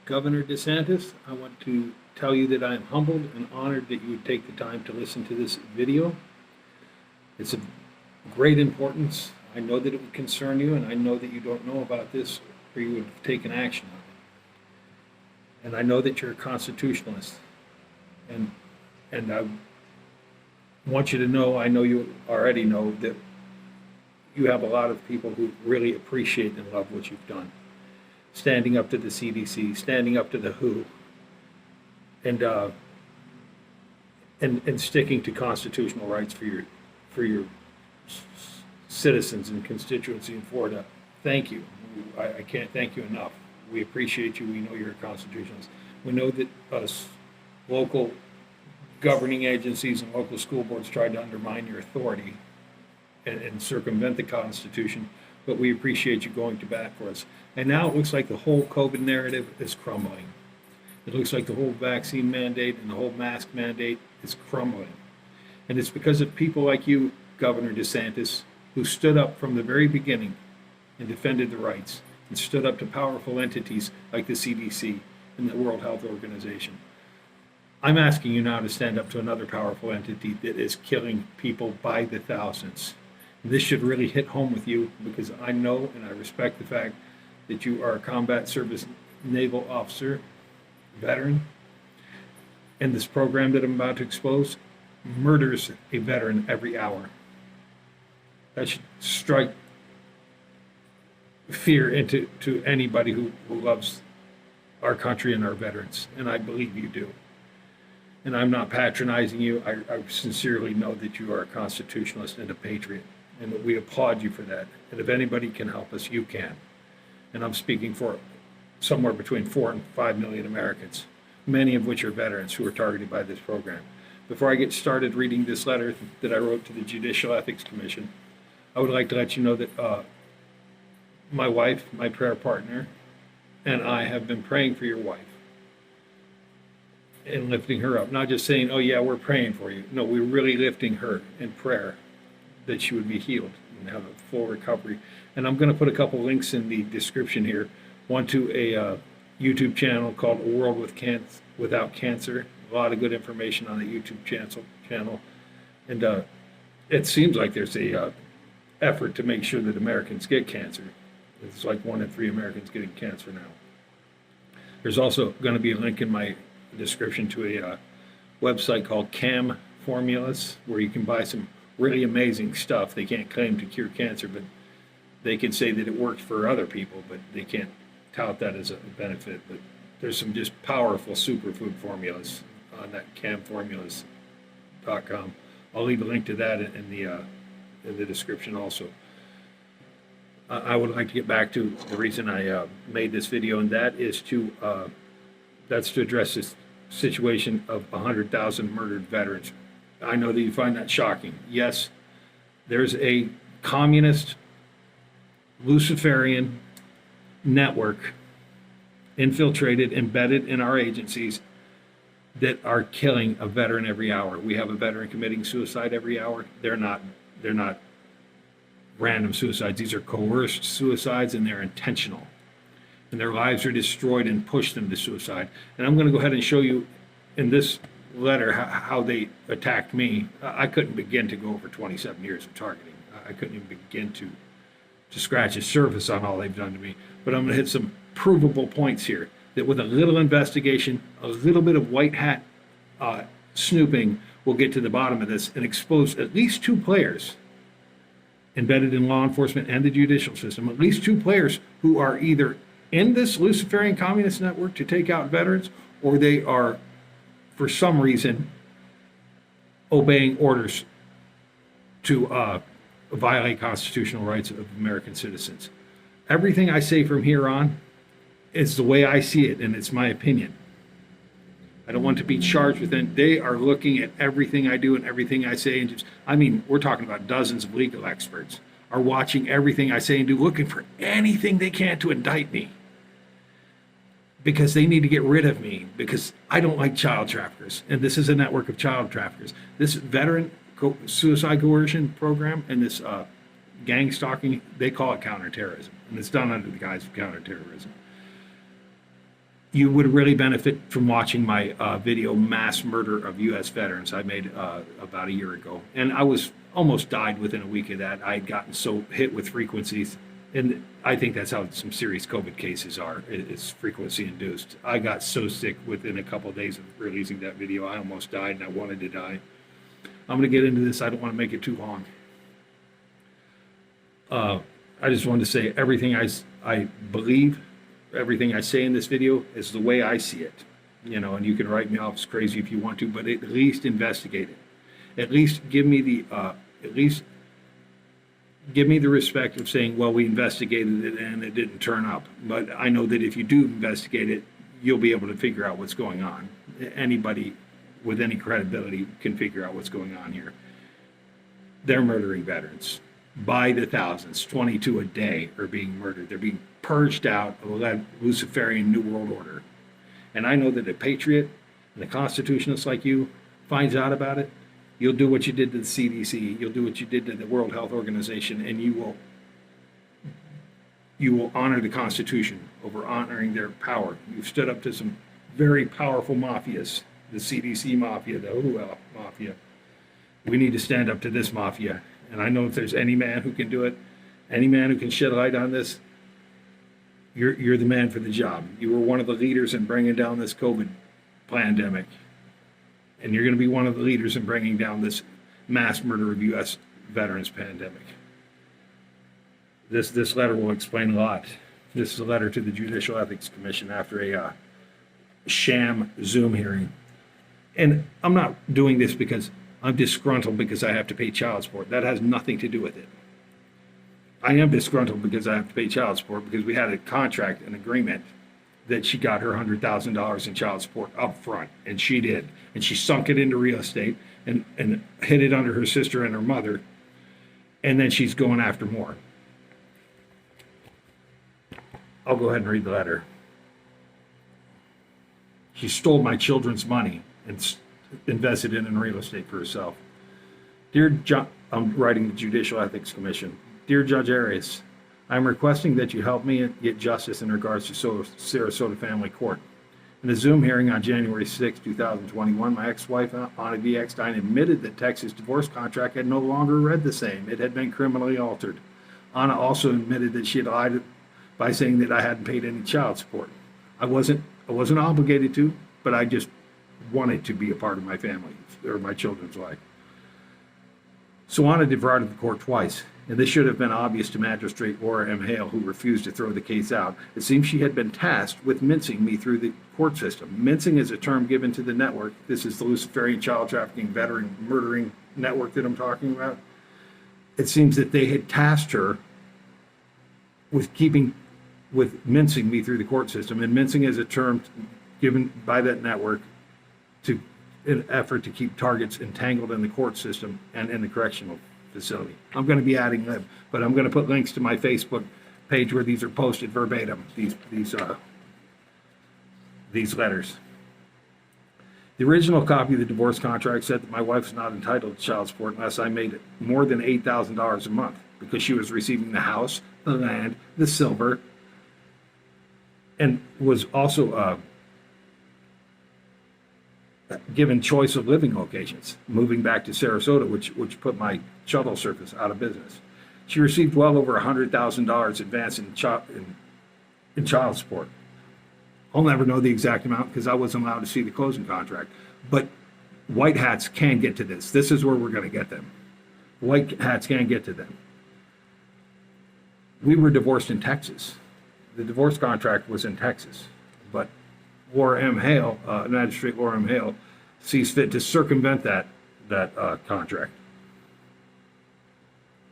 Governor DeSantis. I want to tell you that I am humbled and honored that you would take the time to listen to this video. It's of great importance. I know that it would concern you, and I know that you don't know about this or you would have taken action on it. And I know that you're a constitutionalist. And I want you to know, I know you already know, that you have a lot of people who really appreciate and love what you've done. Standing up to the CDC, standing up to the WHO, and sticking to constitutional rights for your citizens and constituency in Florida. Thank you. I can't thank you enough. We appreciate you. We know you're a constitutionalist. We know that us local governing agencies and local school boards tried to undermine your authority and circumvent the Constitution, but we appreciate you going to bat for us. And now it looks like the whole COVID narrative is crumbling. It looks like the whole vaccine mandate and the whole mask mandate is crumbling. And it's because of people like you, Governor DeSantis, who stood up from the very beginning and defended the rights and stood up to powerful entities like the CDC and the World Health Organization. I'm asking you now to stand up to another powerful entity that is killing people by the thousands. This should really hit home with you, because I know and I respect the fact that you are a combat service naval officer, veteran, and this program that I'm about to expose murders a veteran every hour. That should strike fear into anybody who loves our country and our veterans, and I believe you do. And I'm not patronizing you. I sincerely know that you are a constitutionalist and a patriot, and that we applaud you for that. And if anybody can help us, you can. And I'm speaking for somewhere between 4 and 5 million Americans, many of which are veterans who are targeted by this program. Before I get started reading this letter that I wrote to the Judicial Ethics Commission, I would like to let you know that my wife, my prayer partner, and I have been praying for your wife and lifting her up. Not just saying, oh yeah, we're praying for you. No, we're really lifting her in prayer that she would be healed and have a full recovery. And I'm going to put a couple links in the description here. One to a YouTube channel called A World Without Cancer. A lot of good information on the YouTube channel. And it seems like there's a effort to make sure that Americans get cancer. It's like 1 in 3 Americans getting cancer now. There's also going to be a link in my description to a website called CAM Formulas, where you can buy some really amazing stuff. They can't claim to cure cancer, but they can say that it works for other people, but they can't tout that as a benefit. But there's some just powerful superfood formulas on that camformulas.com. I'll leave a link to that in the description also. I would like to get back to the reason I made this video, and that is that's to address this situation of 100,000 murdered veterans. I know that you find that shocking. Yes, there's a communist, Luciferian network infiltrated, embedded in our agencies that are killing a veteran every hour. We have a veteran committing suicide every hour. They're not random suicides. These are coerced suicides, and they're intentional. And their lives are destroyed and push them to suicide. And I'm going to go ahead and show you in this letter how they attacked me. I couldn't begin to go over 27 years of targeting. I couldn't even begin to scratch the surface on all they've done to me. But I'm going to hit some provable points here, that with a little investigation, a little bit of white hat snooping, we'll get to the bottom of this and expose at least 2 players embedded in law enforcement and the judicial system, at least 2 players who are either in this Luciferian communist network to take out veterans, or they are, for some reason, obeying orders to violate constitutional rights of American citizens. Everything I say from here on is the way I see it, and it's my opinion. I don't want to be charged with it. They are looking at everything I do and everything I say, and we're talking about dozens of legal experts are watching everything I say and do, looking for anything they can to indict me, because they need to get rid of me, because I don't like child traffickers, and this is a network of child traffickers. This veteran suicide coercion program and this gang stalking, they call it counterterrorism, and it's done under the guise of counterterrorism. you would really benefit from watching my video, Mass Murder of U.S. Veterans, I made about a year ago. And I was almost died within a week of that. I had gotten so hit with frequencies. And I think that's how some serious COVID cases are. It's frequency induced. I got so sick within a couple of days of releasing that video. I almost died and I wanted to die. I'm going to get into this. I don't want to make it too long. I just wanted to say everything I believe, everything I say in this video is the way I see it. You know, and you can write me off as crazy if you want to, but at least investigate it. At least give me the respect of saying, well, we investigated it and it didn't turn up. But I know that if you do investigate it, you'll be able to figure out what's going on. Anybody with any credibility can figure out what's going on here. They're murdering veterans by the thousands. 22 a day are being murdered. They're being purged out of the Luciferian New World Order. And I know that a patriot and a constitutionalist like you finds out about it, you'll do what you did to the CDC, you'll do what you did to the World Health Organization, and you will honor the Constitution over honoring their power. You've stood up to some very powerful mafias, the CDC mafia, the WHO mafia. We need to stand up to this mafia. And I know if there's any man who can do it, any man who can shed light on this, you're the man for the job. You were one of the leaders in bringing down this COVID pandemic. And you're going to be one of the leaders in bringing down this mass murder of U.S. veterans pandemic. This letter will explain a lot. This is a letter to the Judicial Ethics Commission after a sham Zoom hearing. And I'm not doing this because I'm disgruntled because I have to pay child support. That has nothing to do with it. I am disgruntled because I have to pay child support because we had a contract, an agreement, that she got her $100,000 in child support up front, and she did. And she sunk it into real estate and hid it under her sister and her mother, and then she's going after more. I'll go ahead and read the letter. She stole my children's money and invested it in real estate for herself. Dear I'm writing the Judicial Ethics Commission. Dear Judge Arias, I'm requesting that you help me get justice in regards to Sarasota Family Court. In a Zoom hearing on January 6, 2021, my ex-wife, Anna V. Eckstein, admitted that Texas' divorce contract had no longer read the same. It had been criminally altered. Anna also admitted that she had lied by saying that I hadn't paid any child support. I wasn't obligated to, but I just wanted to be a part of my family or my children's life. So Anna defrauded the court twice, and this should have been obvious to Magistrate Laura M. Hale, who refused to throw the case out. It seems she had been tasked with mincing me through the court system. Mincing is a term given to the network. This is the Luciferian child trafficking, veteran murdering network that I'm talking about. It seems that they had tasked her with mincing me through the court system, and mincing is a term given by that network to an effort to keep targets entangled in the court system and in the correctional facility. I'm going to be adding lib, but I'm going to put links to my Facebook page where these are posted verbatim, these letters. The original copy of the divorce contract said that my wife was not entitled to child support unless I made more than $8,000 a month, because she was receiving the house, the land, the silver, and was also given choice of living locations, moving back to Sarasota, which put my shuttle service out of business. She received well over $100,000 advance in child support. I'll never know the exact amount because I wasn't allowed to see the closing contract. But white hats can get to this. This is where we're going to get them. White hats can get to them. We were divorced in Texas. The divorce contract was in Texas, but Laura M. Hale, Magistrate Laura M. Hale, sees fit to circumvent that contract.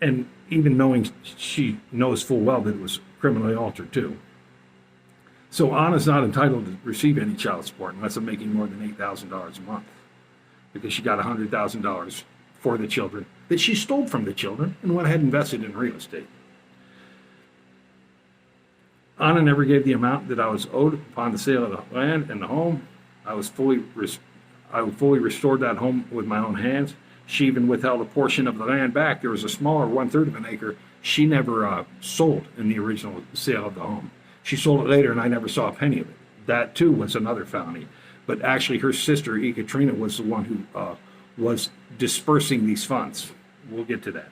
And even knowing she knows full well that it was criminally altered too. So Anna's not entitled to receive any child support unless I'm making more than $8,000 a month, because she got $100,000 for the children that she stole from the children and went ahead and invested in real estate. Anna never gave the amount that I was owed upon the sale of the land and the home. I fully restored that home with my own hands. She even withheld a portion of the land back. There was a smaller 1/3 of an acre she never sold in the original sale of the home. She sold it later, and I never saw a penny of it. That too was another felony. But actually her sister, Katrina, was the one who was dispersing these funds. We'll get to that.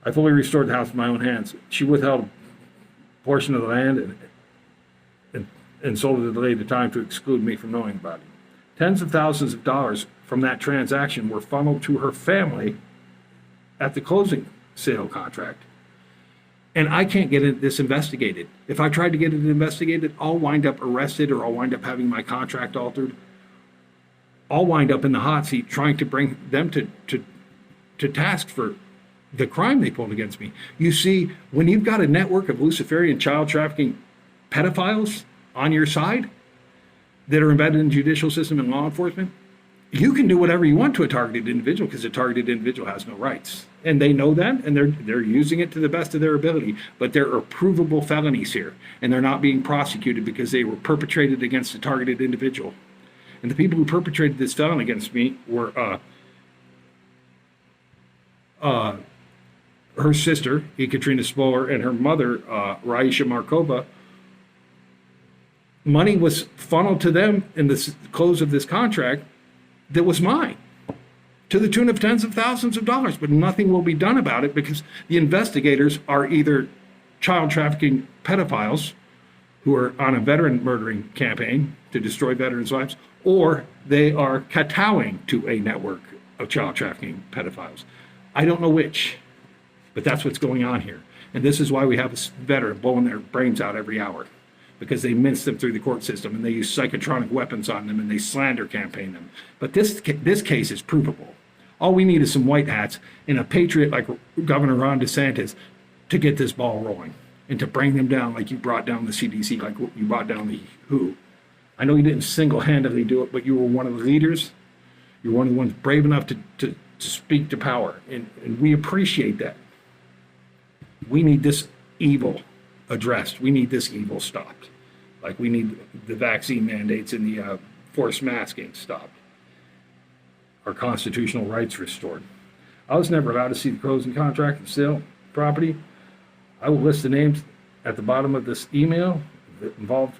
I fully restored the house with my own hands. She withheld a portion of the land and sold it at a later time to exclude me from knowing about it. Tens of thousands of dollars from that transaction were funneled to her family at the closing sale contract. And I can't get this investigated. If I tried to get it investigated, I'll wind up arrested, or I'll wind up having my contract altered. I'll wind up in the hot seat trying to bring them to task for the crime they pulled against me. You see, when you've got a network of Luciferian child trafficking pedophiles on your side that are embedded in the judicial system and law enforcement, you can do whatever you want to a targeted individual, because a targeted individual has no rights. And they know that, and they're using it to the best of their ability. But there are provable felonies here, and they're not being prosecuted because they were perpetrated against a targeted individual. And the people who perpetrated this felony against me were her sister, Katrina Spoler, and her mother, Raisha Markova. Money was funneled to them in the close of this contract that was mine, to the tune of tens of thousands of dollars, but nothing will be done about it because the investigators are either child trafficking pedophiles who are on a veteran murdering campaign to destroy veterans' lives, or they are kowtowing to a network of child trafficking pedophiles. I don't know which, but that's what's going on here. And this is why we have a veteran blowing their brains out every hour, because they mince them through the court system and they use psychotronic weapons on them and they slander campaign them. But this case is provable. All we need is some white hats and a patriot like Governor Ron DeSantis to get this ball rolling and to bring them down like you brought down the CDC, like you brought down the WHO. I know you didn't single-handedly do it, but you were one of the leaders. You're one of the ones brave enough to speak to power, and we appreciate that. We need this evil addressed. We need this evil stopped. Like we need the vaccine mandates and the forced masking stopped. Our constitutional rights restored. I was never allowed to see the closing contract and sale property. I will list the names at the bottom of this email that involved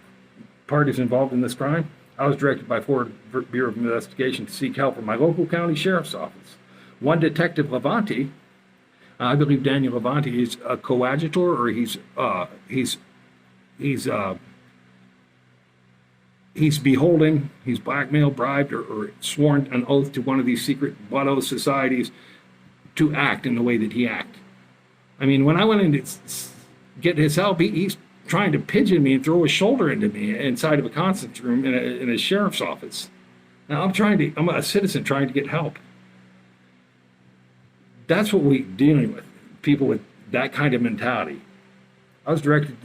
parties involved in this crime. I was directed by Florida Bureau of Investigation to seek help from my local county sheriff's office. One Detective Levanti, I believe Daniel Levanti is a coadjutor, or he's beholden, he's blackmailed, bribed, or sworn an oath to one of these secret blood oath societies to act in the way that he acted. I mean, when I went in to get his help, he's trying to pigeon me and throw his shoulder into me inside of a conference room in a sheriff's office. Now I'm a citizen trying to get help. That's what we're dealing with, people with that kind of mentality. I was directed,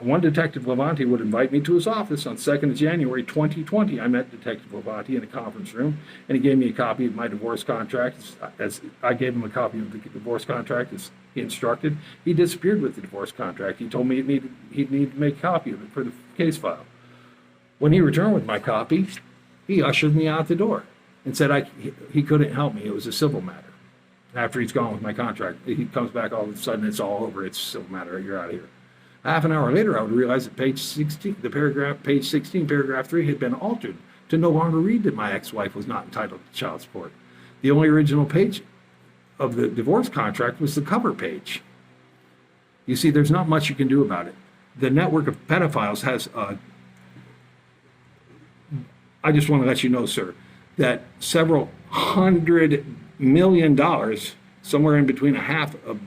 one Detective Levanti would invite me to his office on 2nd of January 2020. I met Detective Levanti in a conference room, and he gave me a copy of my divorce contract. As I gave him a copy of the divorce contract as he instructed. He disappeared with the divorce contract. He told me he'd need to make a copy of it for the case file. When he returned with my copy, he ushered me out the door and said he couldn't help me. It was a civil matter. After he's gone with my contract, he comes back, all of a sudden it's all over. It's a civil matter. You're out of here. Half an hour later, I would realize that page 16, paragraph 3 had been altered to no longer read that my ex-wife was not entitled to child support. The only original page of the divorce contract was the cover page. You see, there's not much you can do about it. The network of pedophiles has, I just want to let you know, sir, that several $100 million, somewhere in between $500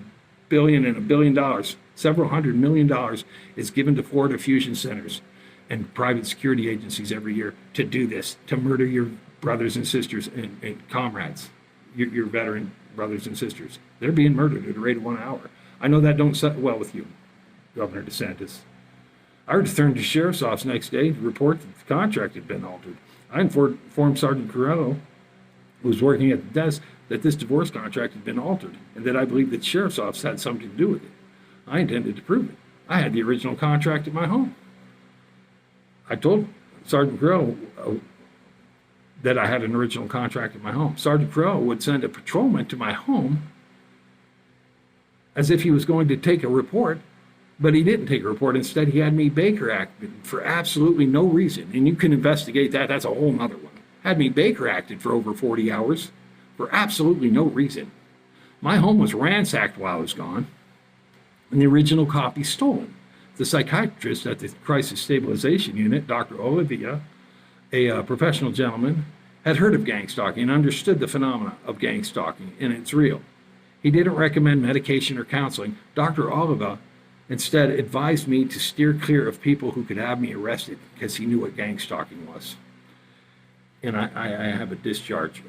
million and $1 billion, several $100 million is given to Florida fusion centers and private security agencies every year to do this, to murder your brothers and sisters and comrades, your veteran brothers and sisters. They're being murdered at a rate of 1 hour. I know that don't sit well with you, Governor DeSantis. I returned to the sheriff's office next day to report that the contract had been altered. I informed Sergeant Carrello, who was working at the desk, that this divorce contract had been altered and that I believed that the sheriff's office had something to do with it. I intended to prove it. I had the original contract at my home. I told Sergeant Carrello that I had an original contract at my home. Sergeant Carrello would send a patrolman to my home as if he was going to take a report But he didn't take a report. Instead, he had me Baker acted for absolutely no reason. And you can investigate that. That's a whole nother one. Had me Baker acted for over 40 hours for absolutely no reason. My home was ransacked while I was gone, and the original copy stolen. The psychiatrist at the Crisis Stabilization Unit, Dr. Olivia, a professional gentleman, had heard of gang stalking and understood the phenomena of gang stalking, and it's real. He didn't recommend medication or counseling. Dr. Oliva instead advised me to steer clear of people who could have me arrested because he knew what gang stalking was. And I have a discharge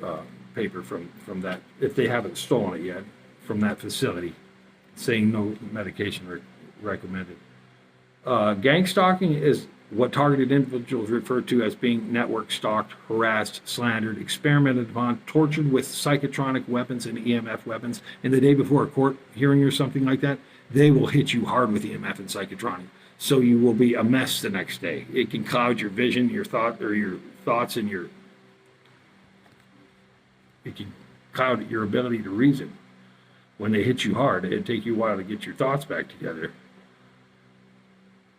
paper from that, if they haven't stolen it yet, from that facility, saying no medication recommended. Gang stalking is what targeted individuals refer to as being network stalked, harassed, slandered, experimented upon, tortured with psychotronic weapons and EMF weapons. And the day before a court hearing or something like that, they will hit you hard with EMF and psychotronic. So you will be a mess the next day. It can cloud your vision, your thoughts, and it can cloud your ability to reason. When they hit you hard, it'd take you a while to get your thoughts back together.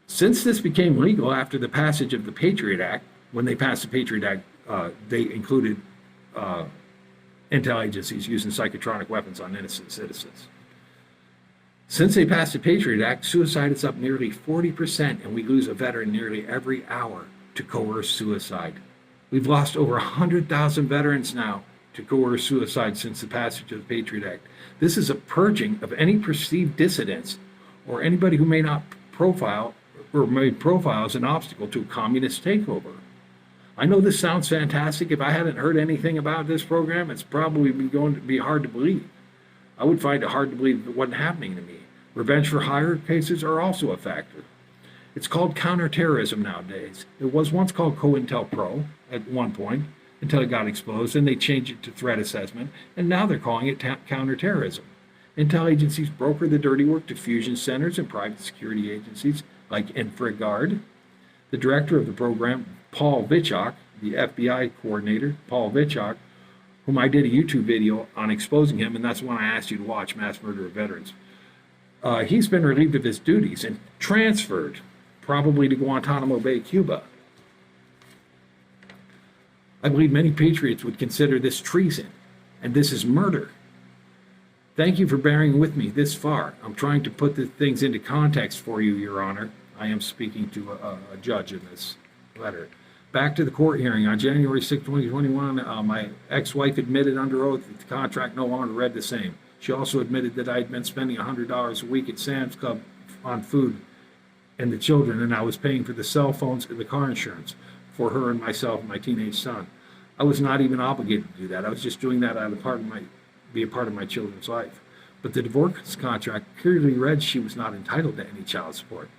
Since this became legal after the passage of the Patriot Act, when they passed the Patriot Act, they included intel agencies using psychotronic weapons on innocent citizens. Since they passed the Patriot Act, suicide is up nearly 40%, and we lose a veteran nearly every hour to coerced suicide. We've lost over 100,000 veterans now to coerced suicide since the passage of the Patriot Act. This is a purging of any perceived dissidents or anybody who may not profile or made profile as an obstacle to a communist takeover. I know this sounds fantastic. If I hadn't heard anything about this program, it's probably going to be hard to believe. I would find it hard to believe if it wasn't happening to me. Revenge for hire cases are also a factor. It's called counterterrorism nowadays. It was once called COINTELPRO at one point until it got exposed, and they changed it to threat assessment, and now they're calling it counterterrorism. Intel agencies broker the dirty work to fusion centers and private security agencies like InfraGard. The director of the program, Paul Vichok, the FBI coordinator, Paul Vichok, whom I did a YouTube video on exposing him, and that's one I asked you to watch, Mass Murder of Veterans. He's been relieved of his duties and transferred, probably to Guantanamo Bay, Cuba. I believe many patriots would consider this treason, and this is murder. Thank you for bearing with me this far. I'm trying to put the things into context for you, Your Honor. I am speaking to a judge in this letter. Back to the court hearing. On January 6, 2021, my ex-wife admitted under oath that the contract no longer read the same. She also admitted that I had been spending $100 a week at Sam's Club on food and the children, and I was paying for the cell phones and the car insurance for her and myself and my teenage son. I was not even obligated to do that. I was just doing that out of be a part of my children's life. But the divorce contract clearly read she was not entitled to any child support,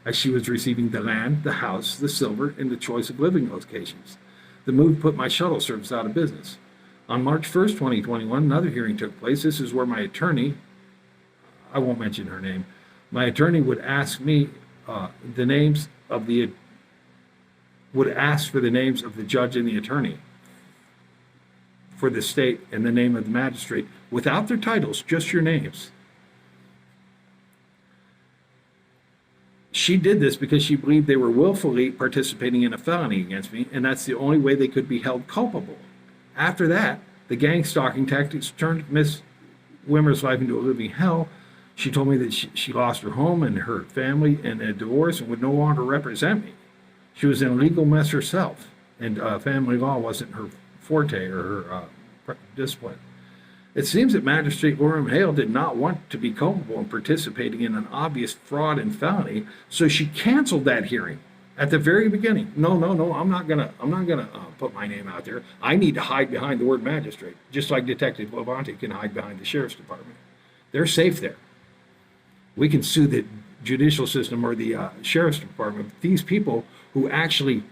as she was receiving the land, the house, the silver, and the choice of living locations. The move put my shuttle service out of business. On March 1st, 2021, another hearing took place. This is where my attorney, I won't mention her name, my attorney would ask me for the names of the judge and the attorney for the state and the name of the magistrate without their titles, just your names. She did this because she believed they were willfully participating in a felony against me, and that's the only way they could be held culpable. After that, the gang stalking tactics turned Miss Wimmer's life into a living hell. She told me that she lost her home and her family in a divorce and would no longer represent me. She was in a legal mess herself, and family law wasn't her forte or her discipline. It seems that Magistrate Lauren Hale did not want to be culpable in participating in an obvious fraud and felony, so she canceled that hearing at the very beginning. No, I'm not gonna put my name out there. I need to hide behind the word magistrate, just like Detective Levante can hide behind the sheriff's department. They're safe there. We can sue the judicial system or the sheriff's department. These people who actually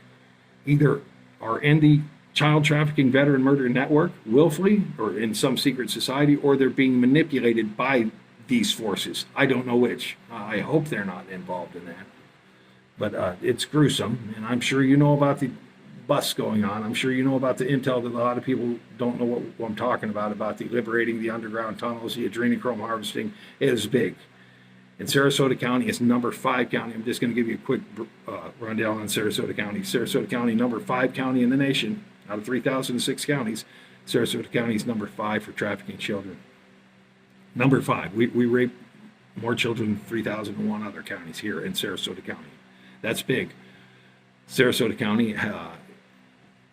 either are in the child trafficking veteran murder network willfully or in some secret society, or they're being manipulated by these forces. I don't know which. I hope they're not involved in that. But it's gruesome, and I'm sure you know about the bus going on. I'm sure you know about the intel that a lot of people don't know what I'm talking about the liberating the underground tunnels, the adrenochrome harvesting. It is big. And Sarasota County is number 5 county. I'm just going to give you a quick rundown on Sarasota County. Sarasota County, number 5 county in the nation, out of 3,006 counties. Sarasota County is number 5 for trafficking children. Number 5. We rape more children than 3,001 other counties here in Sarasota County. That's big. Sarasota County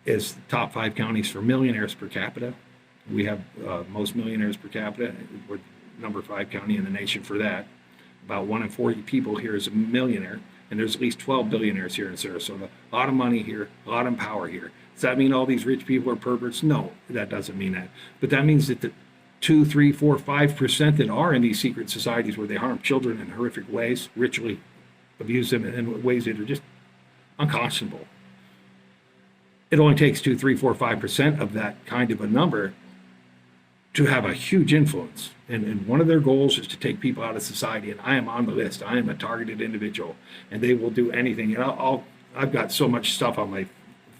is the top 5 counties for millionaires per capita. We have most millionaires per capita. We're number 5 county in the nation for that. About 1 in 40 people here is a millionaire, and there's at least 12 billionaires here in Sarasota. A lot of money here, a lot of power here. Does that mean all these rich people are perverts? No, that doesn't mean that. But that means that the 2, 3, 4, 5% that are in these secret societies where they harm children in horrific ways, ritually abuse them in ways that are just unconscionable. It only takes 2, 3, 4, 5% of that kind of a number to have a huge influence. And one of their goals is to take people out of society. And I am on the list. I am a targeted individual, and they will do anything. And I've got so much stuff on my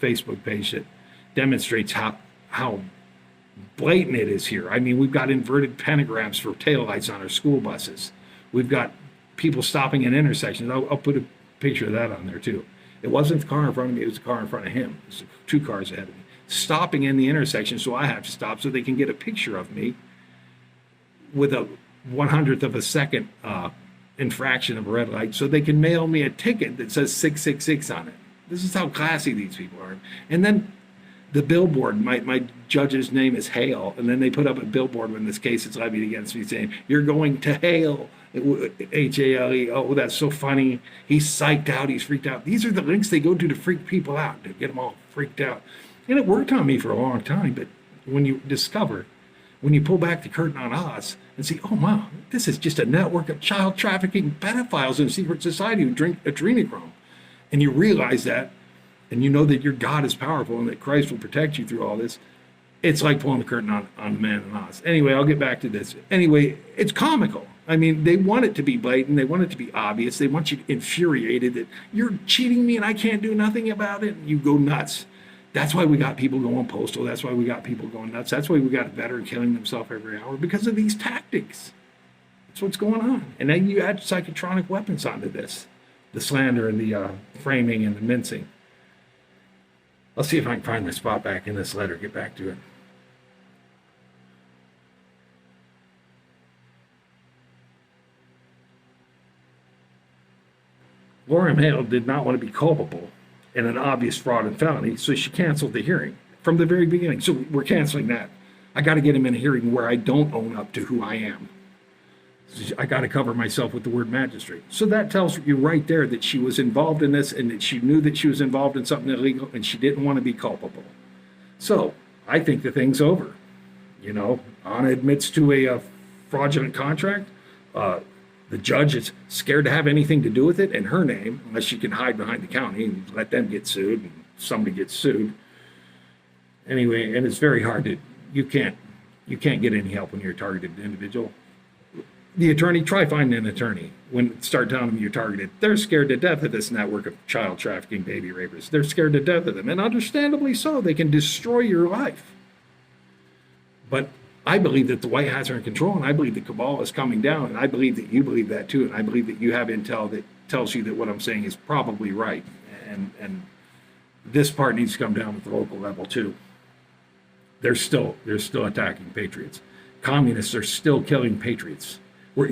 Facebook page that demonstrates how blatant it is here. I mean, we've got inverted pentagrams for taillights on our school buses. We've got people stopping in intersections. I'll put a picture of that on there too. It wasn't the car in front of me, it was the car in front of him. It was 2 cars ahead of me. Stopping in the intersection, so I have to stop so they can get a picture of me with a 100th of a second infraction of a red light, so they can mail me a ticket that says 666 on it. This is how classy these people are. And then the billboard, my judge's name is Hale, and then they put up a billboard when this case is levied against me saying, "You're going to Hale," Hale. Oh, that's so funny. He's psyched out, he's freaked out. These are the links they go to freak people out, to get them all freaked out. And it worked on me for a long time, but when you pull back the curtain on us and see, oh wow, this is just a network of child trafficking pedophiles in a secret society who drink adrenochrome, and you realize that, and you know that your God is powerful and that Christ will protect you through all this, it's like pulling the curtain on man and Oz. Anyway, I'll get back to this. Anyway, it's comical. I mean, they want it to be blatant. They want it to be obvious. They want you infuriated that you're cheating me and I can't do nothing about it. And you go nuts. That's why we got people going postal. That's why we got people going nuts. That's why we got a veteran killing himself every hour, because of these tactics. That's what's going on. And then you add psychotronic weapons onto this, the slander and the framing and the mincing. I'll see if I can find my spot back in this letter, get back to it. Laura Hale did not want to be culpable in an obvious fraud and felony, so she canceled the hearing from the very beginning. So we're canceling that. I got to get him in a hearing where I don't own up to who I am. I got to cover myself with the word magistrate. So that tells you right there that she was involved in this and that she knew that she was involved in something illegal and she didn't want to be culpable. So I think the thing's over. You know, Anna admits to a fraudulent contract. The judge is scared to have anything to do with it in her name, unless she can hide behind the county and let them get sued and somebody gets sued. Anyway, and it's very hard to, you can't get any help when you're a targeted individual. The attorney, try finding an attorney when start telling them you're targeted. They're scared to death of this network of child trafficking baby rapers. They're scared to death of them, and understandably so. They can destroy your life. But I believe that the White Hats are in control, and I believe the cabal is coming down, and I believe that you believe that too, and I believe that you have intel that tells you that what I'm saying is probably right, and this part needs to come down at the local level too. They're still attacking patriots. Communists are still killing patriots.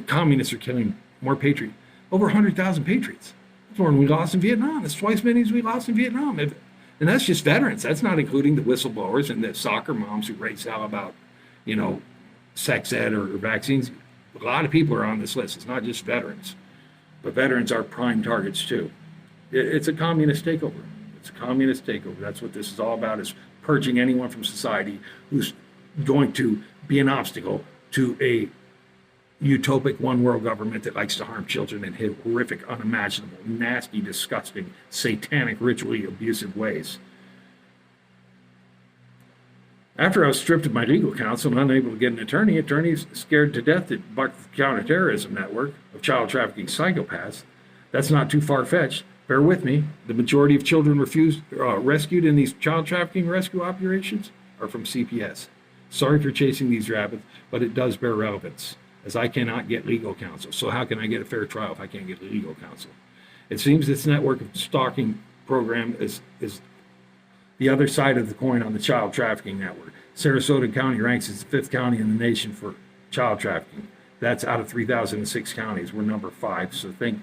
Communists are killing more patriots, over 100,000 patriots. That's more than we lost in Vietnam. That's twice as many as we lost in Vietnam. And that's just veterans. That's not including the whistleblowers and the soccer moms who race out about, you know, sex ed or vaccines. A lot of people are on this list. It's not just veterans, but veterans are prime targets too. It's a communist takeover. It's a communist takeover. That's what this is all about, is purging anyone from society who's going to be an obstacle to a utopic one world government that likes to harm children in horrific, unimaginable, nasty, disgusting, satanic, ritually abusive ways. After I was stripped of my legal counsel and unable to get an attorney, attorneys scared to death that bucked the counterterrorism network of child trafficking psychopaths. That's not too far-fetched. Bear with me. The majority of children rescued in these child trafficking rescue operations are from CPS. Sorry for chasing these rabbits, but it does bear relevance. as I cannot get legal counsel. So how can I get a fair trial if I can't get legal counsel? It seems this network of stalking program is the other side of the coin on the child trafficking network. Sarasota County ranks as the 5th county in the nation for child trafficking. That's out of 3,006 counties. We're number 5. So think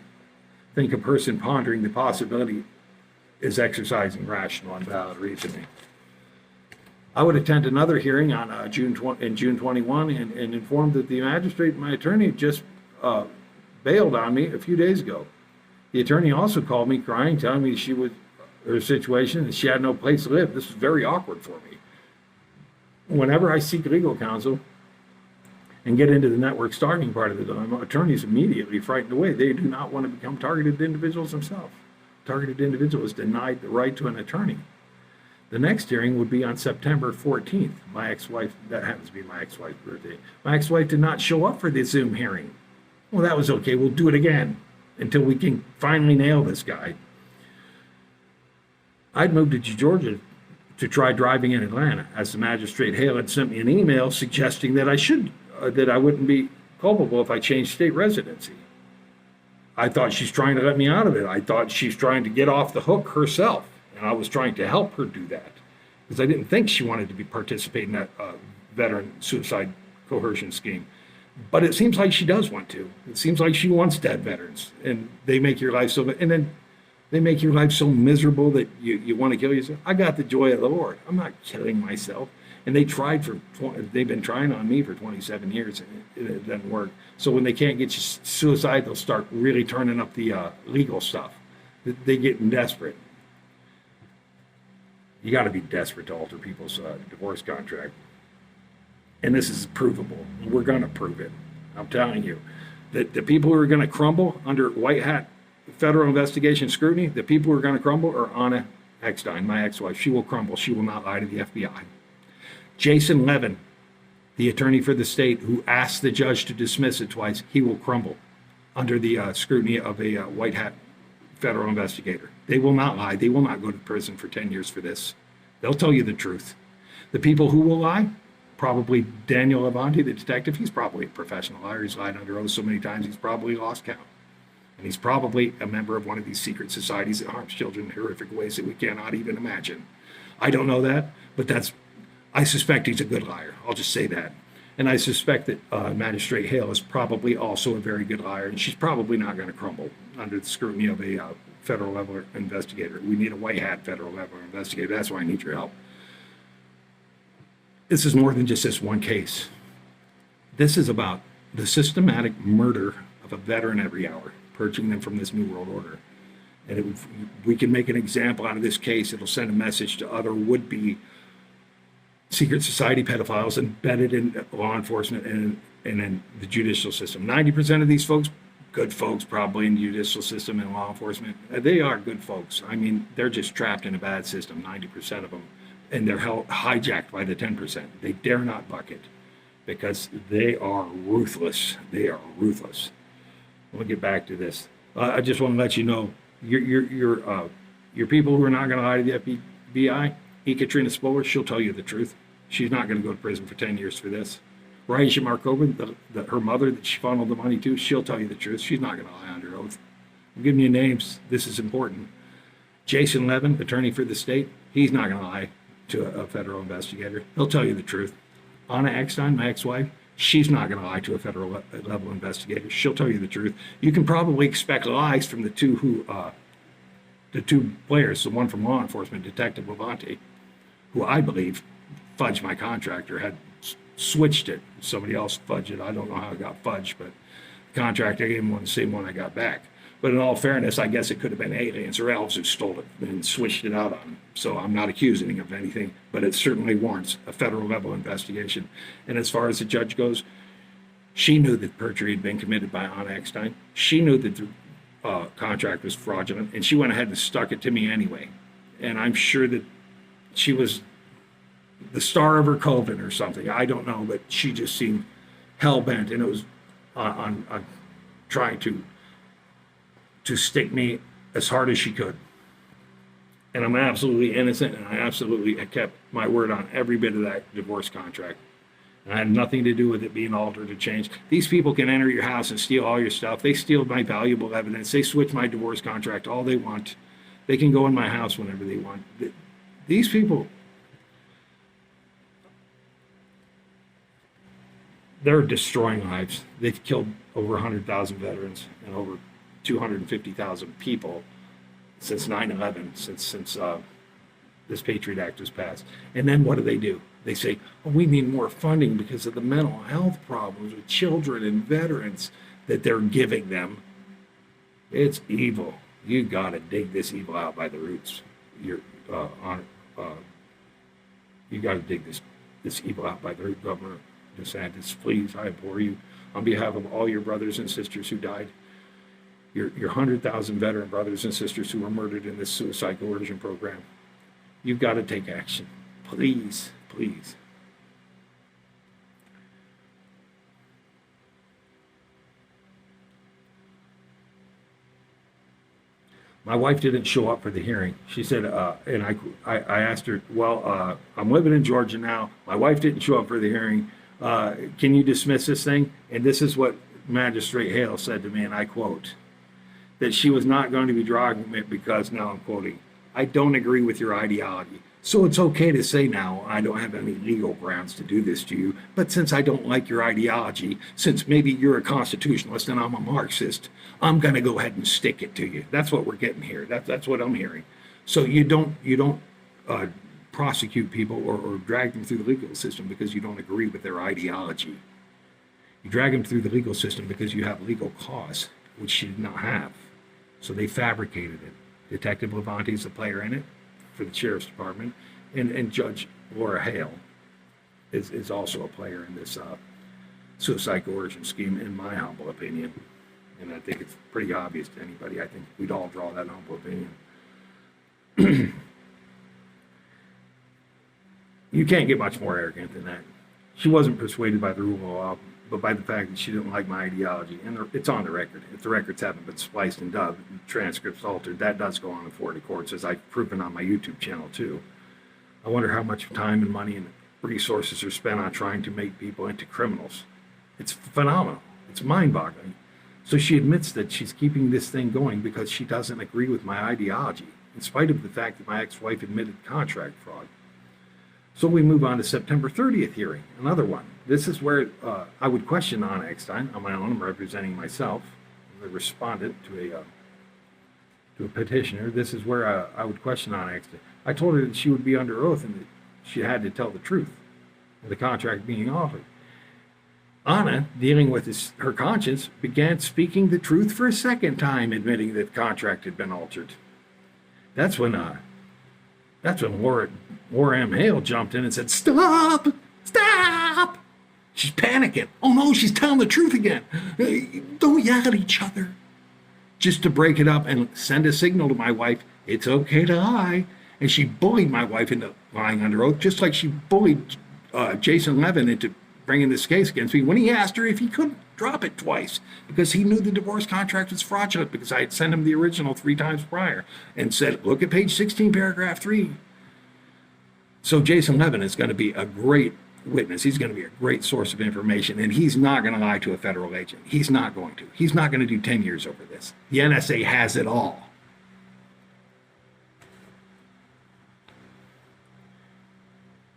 a person pondering the possibility is exercising rational and valid reasoning. I would attend another hearing on June 21 and informed that the magistrate, my attorney, just bailed on me a few days ago. The attorney also called me crying, telling me her situation and she had no place to live. This was very awkward for me. Whenever I seek legal counsel and get into the network stalking part of it, attorneys immediately frightened away. They do not want to become targeted individuals themselves. Targeted individual is denied the right to an attorney. The next hearing would be on September 14th. My ex-wife, that happens to be my ex-wife's birthday. My ex-wife did not show up for the Zoom hearing. Well, that was okay. We'll do it again until we can finally nail this guy. I'd moved to Georgia to try driving in Atlanta, as the magistrate Hale had sent me an email suggesting that I wouldn't be culpable if I changed state residency. I thought she's trying to let me out of it. I thought she's trying to get off the hook herself, and I was trying to help her do that because I didn't think she wanted to participate in that veteran suicide coercion scheme. But it seems like she does want to. It seems like she wants dead veterans, and they make your life they make your life so miserable that you want to kill yourself. I got the joy of the Lord. I'm not killing myself. And they've been trying on me for 27 years, and it doesn't work. So when they can't get you suicide, they'll start really turning up the legal stuff. They get desperate. You got to be desperate to alter people's divorce contract. And this is provable. We're going to prove it. I'm telling you. That the people who are going to crumble under white hat federal investigation scrutiny, the people who are going to crumble are Anna Eckstein, my ex-wife. She will crumble. She will not lie to the FBI. Jason Levin, the attorney for the state who asked the judge to dismiss it twice, he will crumble under the scrutiny of a white hat federal investigator. They will not lie. They will not go to prison for 10 years for this. They'll tell you the truth. The people who will lie, probably Daniel Avanti, the detective, he's probably a professional liar. He's lied under oath so many times, he's probably lost count. And he's probably a member of one of these secret societies that harms children in horrific ways that we cannot even imagine. I don't know that, but I suspect he's a good liar. I'll just say that. And I suspect that Magistrate Hale is probably also a very good liar, and she's probably not going to crumble under the scrutiny of a federal level investigator. We need a white hat federal level investigator. That's why I need your help. This is more than just this one case. This is about the systematic murder of a veteran every hour, purging them from this New World Order. And we can make an example out of this case. It'll send a message to other would-be secret society pedophiles embedded in law enforcement and in the judicial system. 90% of these folks, good folks probably in the judicial system and law enforcement, they are good folks. I mean, they're just trapped in a bad system, 90% of them. And they're hijacked by the 10%. They dare not buck it because they are ruthless. They are ruthless. We'll get back to this. I just want to let you know, your people who are not going to lie to the FBI, Katrina Spoler, she'll tell you the truth. She's not going to go to prison for 10 years for this. Raisha Markova, her mother that she funneled the money to, she'll tell you the truth. She's not going to lie under oath. I'm giving you names. This is important. Jason Levin, attorney for the state, he's not going to lie to a federal investigator. He'll tell you the truth. Anna Eckstein, my ex-wife, she's not going to lie to a federal level investigator. She'll tell you the truth. You can probably expect lies from the two players, the one from law enforcement, Detective Levante, who I believe fudged my contract or had switched it. Somebody else fudged it. I don't know how it got fudged, but the contract I gave him was the same one I got back. But in all fairness, I guess it could have been aliens or elves who stole it and switched it out on him. So I'm not accusing him of anything, but it certainly warrants a federal level investigation. And as far as the judge goes, she knew that perjury had been committed by Anna Eckstein. She knew that the contract was fraudulent, and she went ahead and stuck it to me anyway. And I'm sure that she was the star of her coven or something. I don't know, but she just seemed hell-bent, and it was on trying to stick me as hard as she could. And I'm absolutely innocent, and I absolutely kept my word on every bit of that divorce contract. I had nothing to do with it being altered or changed. These people can enter your house and steal all your stuff. They steal my valuable evidence. They switch my divorce contract all they want. They can go in my house whenever they want. These people, they're destroying lives. They've killed over 100,000 veterans and over 250,000 people since 9/11, since this Patriot Act was passed. And then what do? They say, oh, we need more funding because of the mental health problems with children and veterans that they're giving them. It's evil. You got to dig this evil out by the roots. You got to dig this evil out by the root, Governor DeSantis. Please, I implore you, on behalf of all your brothers and sisters who died, your 100,000 veteran brothers and sisters who were murdered in this suicide coercion program, you've got to take action. Please, please. My wife didn't show up for the hearing. She said, and I asked her, well, I'm living in Georgia now. My wife didn't show up for the hearing. Can you dismiss this thing? And this is what Magistrate Hale said to me, and I quote, that she was not going to be dragging it because, now I'm quoting, I don't agree with your ideology. So it's okay to say now, I don't have any legal grounds to do this to you, but since I don't like your ideology, since maybe you're a constitutionalist and I'm a Marxist, I'm going to go ahead and stick it to you. That's what we're getting here. That's what I'm hearing. So you don't prosecute people or drag them through the legal system because you don't agree with their ideology. You drag them through the legal system because you have legal cause, which you did not have. So they fabricated it. Detective Levante is a player in it for the Sheriff's Department, and Judge Laura Hale is also a player in this suicide coercion scheme, in my humble opinion. And I think it's pretty obvious to anybody. I think we'd all draw that humble opinion. You can't get much more arrogant than that. She wasn't persuaded by the rule of law, but by the fact that she didn't like my ideology. And it's on the record. If the records haven't been spliced and dubbed, transcripts altered, that does go on in Florida courts, as I've proven on my YouTube channel too. I wonder how much time and money and resources are spent on trying to make people into criminals. It's phenomenal. It's mind-boggling. So she admits that she's keeping this thing going because she doesn't agree with my ideology, in spite of the fact that my ex-wife admitted contract fraud. So we move on to September 30th hearing, another one. This is where I would question Anna Eckstein on my own. I'm representing myself, the respondent to a petitioner. This is where I would question Anna Eckstein. I told her that she would be under oath and that she had to tell the truth of the contract being offered. Anna, dealing with her conscience, began speaking the truth for a second time, admitting that the contract had been altered. That's when Laura M. Hale jumped in and said, "Stop! Stop!" She's panicking. Oh no, she's telling the truth again. Don't yell at each other. Just to break it up and send a signal to my wife, it's okay to lie. And she bullied my wife into lying under oath, just like she bullied Jason Levin into bringing this case against me when he asked her if he could drop it twice because he knew the divorce contract was fraudulent because I had sent him the original 3 times prior and said, look at page 16, paragraph 3. So Jason Levin is going to be a great witness. He's going to be a great source of information, and he's not going to lie to a federal agent. He's not going to. He's not going to do 10 years over this. The NSA has it all.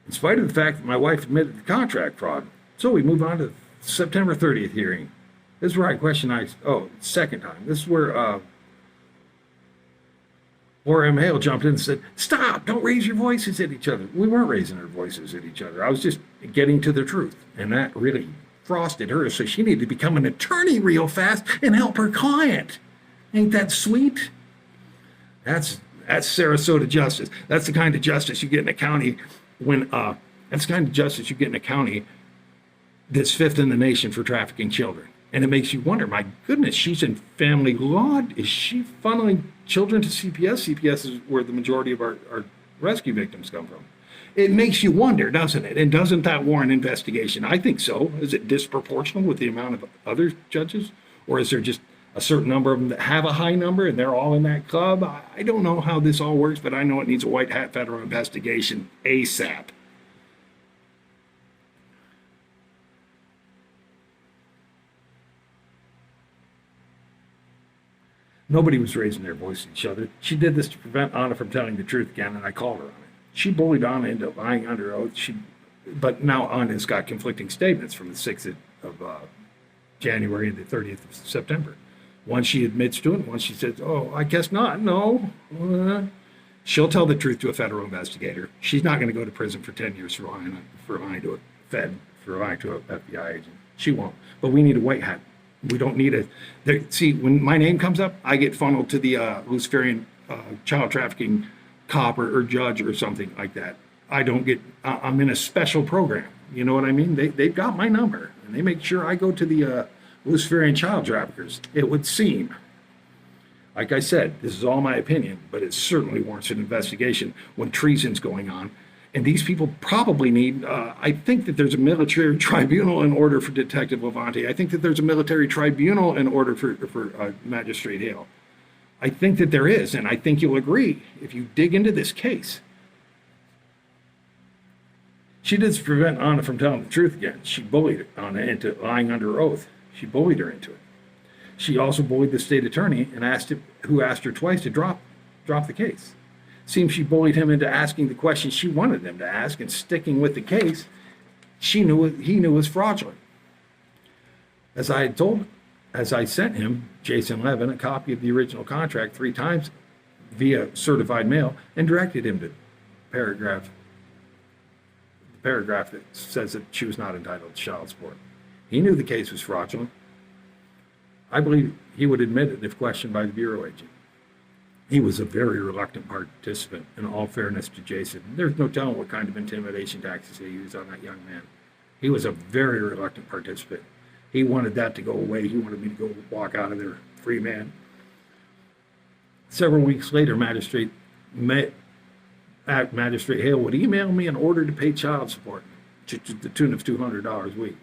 In spite of the fact that my wife admitted the contract fraud. So we move on to the September 30th hearing. This is where I question, second time. This is where Laura M. Hale jumped in and said, stop, don't raise your voices at each other. We weren't raising our voices at each other. I was just getting to the truth. And that really frosted her, so she needed to become an attorney real fast and help her client. Ain't that sweet? That's Sarasota justice. That's the kind of justice you get in a county that's the kind of justice you get in a county that's 5th in the nation for trafficking children. And it makes you wonder, my goodness, she's in family law. Is she funneling children to CPS? CPS is where the majority of our rescue victims come from. It makes you wonder, doesn't it? And doesn't that warrant investigation? I think so. Is it disproportional with the amount of other judges? Or is there just a certain number of them that have a high number and they're all in that club? I don't know how this all works, but I know it needs a white hat federal investigation ASAP. Nobody was raising their voice at each other. She did this to prevent Anna from telling the truth again, and I called her on it. She bullied Anna into lying under oath. But now Anna's got conflicting statements from the 6th of January and the 30th of September. One she admits to it, one she says, oh, I guess not, no. She'll tell the truth to a federal investigator. She's not going to go to prison for 10 years for lying to a Fed, for lying to an FBI agent. She won't. But we need a white hat. We don't need see, when my name comes up, I get funneled to the Luciferian child trafficking cop or judge or something like that. I don't get, I'm in a special program. You know what I mean? They've got my number, and they make sure I go to the Luciferian child traffickers. It would seem. Like I said, this is all my opinion, but it certainly warrants an investigation when treason's going on. And these people probably need, I think that there's a military tribunal in order for Detective Levante. I think that there's a military tribunal in order for Magistrate Hale. I think that there is, and I think you'll agree if you dig into this case. She did prevent Anna from telling the truth again. She bullied Anna into lying under oath. She bullied her into it. She also bullied the state attorney and who asked her twice to drop the case. Seems she bullied him into asking the questions she wanted them to ask and sticking with the case he knew was fraudulent. As I sent him, Jason Levin, a copy of the original contract 3 times via certified mail and directed him to the paragraph that says that she was not entitled to child support. He knew the case was fraudulent. I believe he would admit it if questioned by the bureau agent. He was a very reluctant participant, in all fairness to Jason. There's no telling what kind of intimidation tactics they used on that young man. He was a very reluctant participant. He wanted that to go away. He wanted me to go walk out of there free man. Several weeks later, Magistrate Hale would email me an order to pay child support to the tune of $200 a week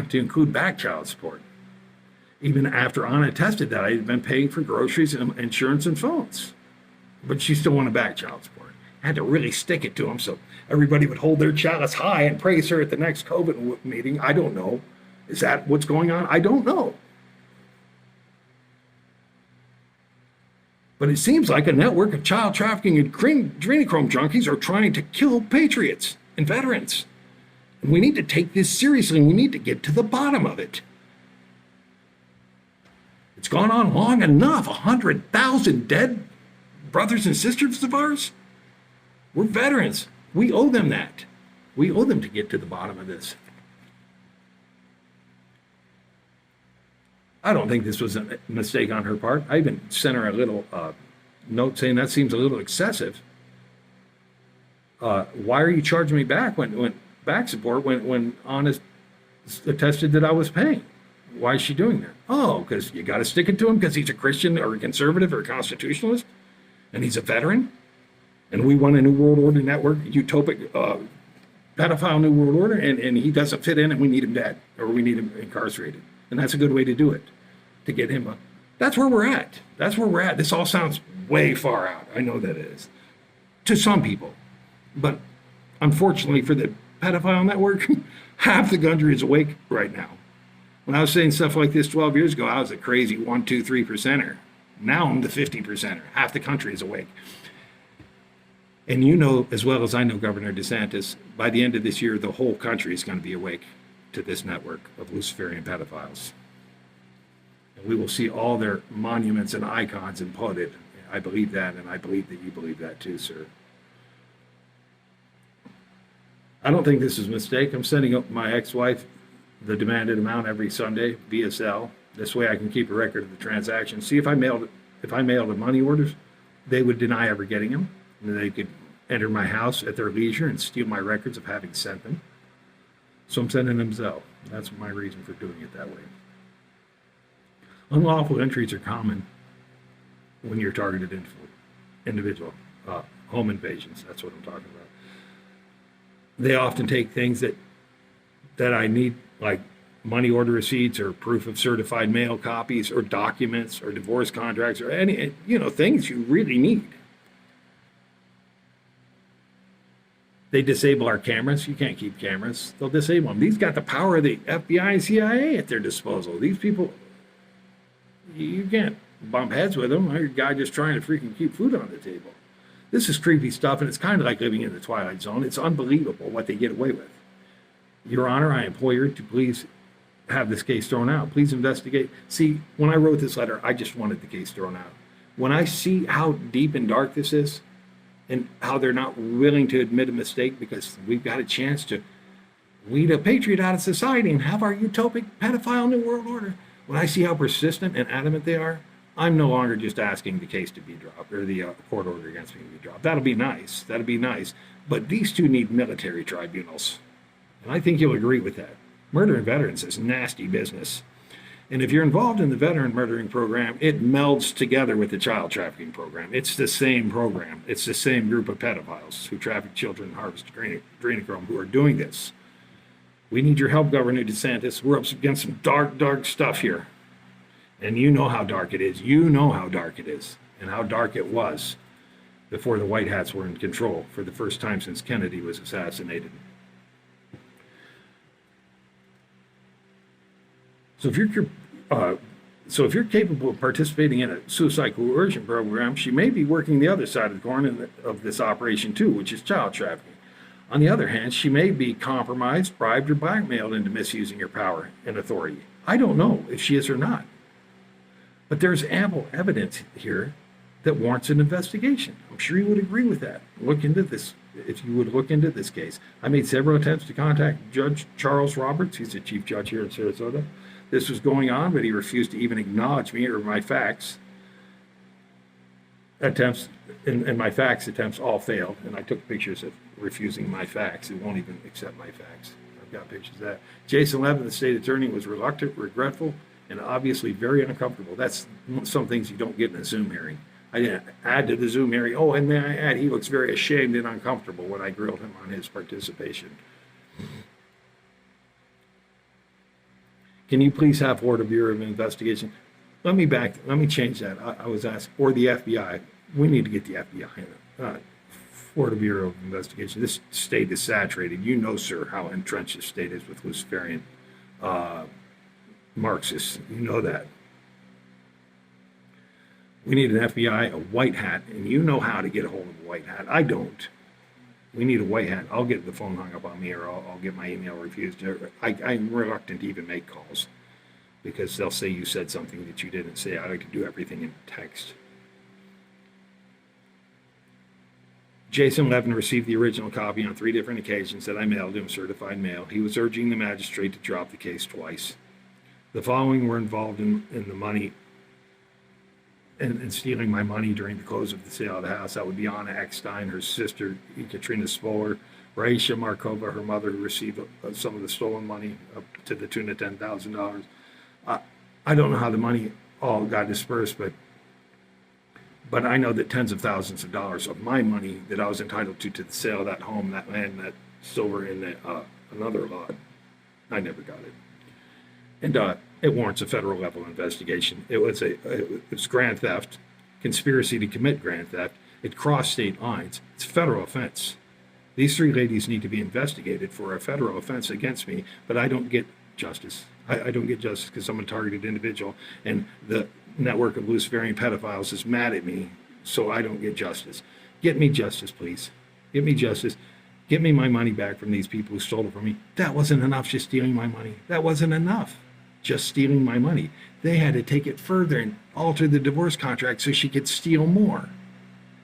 to include back child support. Even after Anna attested that I had been paying for groceries and insurance and phones. But she still wanted back child support. I had to really stick it to him so everybody would hold their chalice high and praise her at the next COVID meeting. I don't know. Is that what's going on? I don't know. But it seems like a network of child trafficking and adrenochrome junkies are trying to kill patriots and veterans. And we need to take this seriously, and we need to get to the bottom of it. It's gone on long enough. 100,000 dead brothers and sisters of ours. We're veterans. We owe them that. We owe them to get to the bottom of this. I don't think this was a mistake on her part. I even sent her a little note saying that seems a little excessive. Why are you charging me back when back support when Honest attested that I was paying? Why is she doing that? Oh, because you got to stick it to him because he's a Christian or a conservative or a constitutionalist, and he's a veteran, and we want a New World Order network, utopic, pedophile New World Order, and he doesn't fit in, and we need him dead, or we need him incarcerated. And that's a good way to do it, to get him up. That's where we're at. That's where we're at. This all sounds way far out. I know that it is. To some people. But unfortunately for the pedophile network, half the country is awake right now. When I was saying stuff like this 12 years ago, I was a crazy 1, 2, 3%er. Now I'm the 50%er. Half the country is awake. And you know as well as I know Governor DeSantis, by the end of this year, the whole country is going to be awake to this network of Luciferian pedophiles. And we will see all their monuments and icons imploded. I believe that, and I believe that you believe that too, sir. I don't think this is a mistake. I'm sending up my ex-wife the demanded amount every Sunday via cell. This way I can keep a record of the transaction. See, if I mailed the money orders, they would deny ever getting them. And they could enter my house at their leisure and steal my records of having sent them. So I'm sending them Zelle. That's my reason for doing it that way. Unlawful entries are common when you're targeted individual. Home invasions, that's what I'm talking about. They often take things that I need, like money order receipts or proof of certified mail copies or documents or divorce contracts or any, things you really need. They disable our cameras. You can't keep cameras. They'll disable them. These got the power of the FBI and CIA at their disposal. These people, you can't bump heads with them. A guy just trying to freaking keep food on the table. This is creepy stuff, and it's kind of like living in the Twilight Zone. It's unbelievable what they get away with. Your Honor, I implore you to please have this case thrown out. Please investigate. See, when I wrote this letter, I just wanted the case thrown out. When I see how deep and dark this is, and how they're not willing to admit a mistake because we've got a chance to weed a patriot out of society and have our utopic pedophile new world order. When I see how persistent and adamant they are, I'm no longer just asking the case to be dropped or the court order against me to be dropped. That'll be nice. That'll be nice. But these two need military tribunals. And I think you'll agree with that. Murdering veterans is nasty business. And if you're involved in the veteran murdering program, it melds together with the child trafficking program. It's the same program. It's the same group of pedophiles who traffic children and harvest adrenochrome who are doing this. We need your help, Governor DeSantis. We're up against some dark, dark stuff here. And you know how dark it is. You know how dark it is and how dark it was before the White Hats were in control for the first time since Kennedy was assassinated. So if you're capable of participating in a suicide coercion program, she may be working the other side of the coin of this operation too, which is child trafficking. On the other hand, she may be compromised, bribed, or blackmailed into misusing her power and authority. I don't know if she is or not. But there's ample evidence here that warrants an investigation. I'm sure you would agree with that. Look into this, if you would look into this case. I made several attempts to contact Judge Charles Roberts. He's the chief judge here in Sarasota. This was going on, but he refused to even acknowledge me or my fax attempts, and my fax attempts all failed. And I took pictures of refusing my fax. It won't even accept my fax. I've got pictures of that. Jason Levin, the state attorney, was reluctant, regretful, and obviously very uncomfortable. That's some things you don't get in a Zoom hearing. I didn't add to the Zoom hearing. Oh, and then I add, he looks very ashamed and uncomfortable when I grilled him on his participation. Can you please have Florida Bureau of Investigation? Let me change that. I was asked, or the FBI. We need to get the FBI in. Florida Bureau of Investigation. This state is saturated. You know, sir, how entrenched the state is with Luciferian Marxists. You know that. We need an FBI, a white hat, and you know how to get a hold of a white hat. I don't. We need a white hat. I'll get the phone hung up on me, or I'll get my email refused. I'm reluctant to even make calls because they'll say you said something that you didn't say. I like to do everything in text. Jason Levin received the original copy on 3 different occasions that I mailed him certified mail. He was urging the magistrate to drop the case twice. The following were involved in the money and stealing my money during the close of the sale of the house. That would be Anna Eckstein, her sister, Katrina Spoler, Raisha Markova, her mother, who received some of the stolen money up to the tune of $10,000. I don't know how the money all got dispersed, but I know that tens of thousands of dollars of my money that I was entitled to the sale of that home, that land, that silver in another lot, I never got it. And it warrants a federal level investigation. It was grand theft, conspiracy to commit grand theft. It crossed state lines. It's a federal offense. These 3 ladies need to be investigated for a federal offense against me, but I don't get justice. I don't get justice because I'm a targeted individual, and the network of Luciferian pedophiles is mad at me, so I don't get justice. Get me justice, please. Get me justice. Get me my money back from these people who stole it from me. That wasn't enough just stealing my money. That wasn't enough just stealing my money. They had to take it further and alter the divorce contract so she could steal more.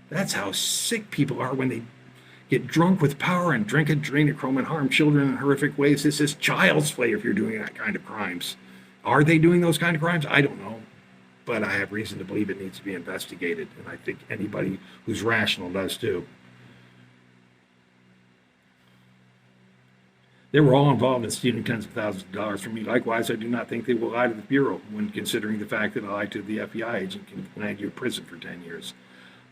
That's how sick people are when they get drunk with power and drink adrenochrome and harm children in horrific ways. This is child's play if you're doing that kind of crimes. Are they doing those kind of crimes? I don't know. But I have reason to believe it needs to be investigated. And I think anybody who's rational does too. They were all involved in stealing tens of thousands of dollars from me. Likewise, I do not think they will lie to the Bureau when considering the fact that I lied to the FBI agent can land you in prison for 10 years.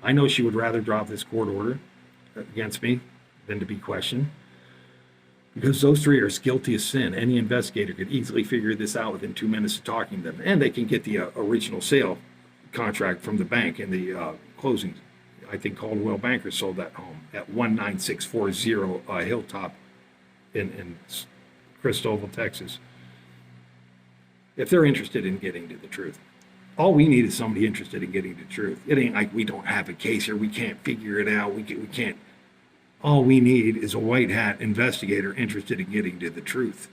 I know she would rather drop this court order against me than to be questioned, because those 3 are as guilty as sin. Any investigator could easily figure this out within 2 minutes of talking to them, and they can get the original sale contract from the bank and the closing. I think Caldwell Bankers sold that home at 19640 Hilltop in Christoval, Texas. If they're interested in getting to the truth. all we need is somebody interested in getting the truth. It ain't like we don't have a case or we can't figure it out. We can't. All we need is a white hat investigator interested in getting to the truth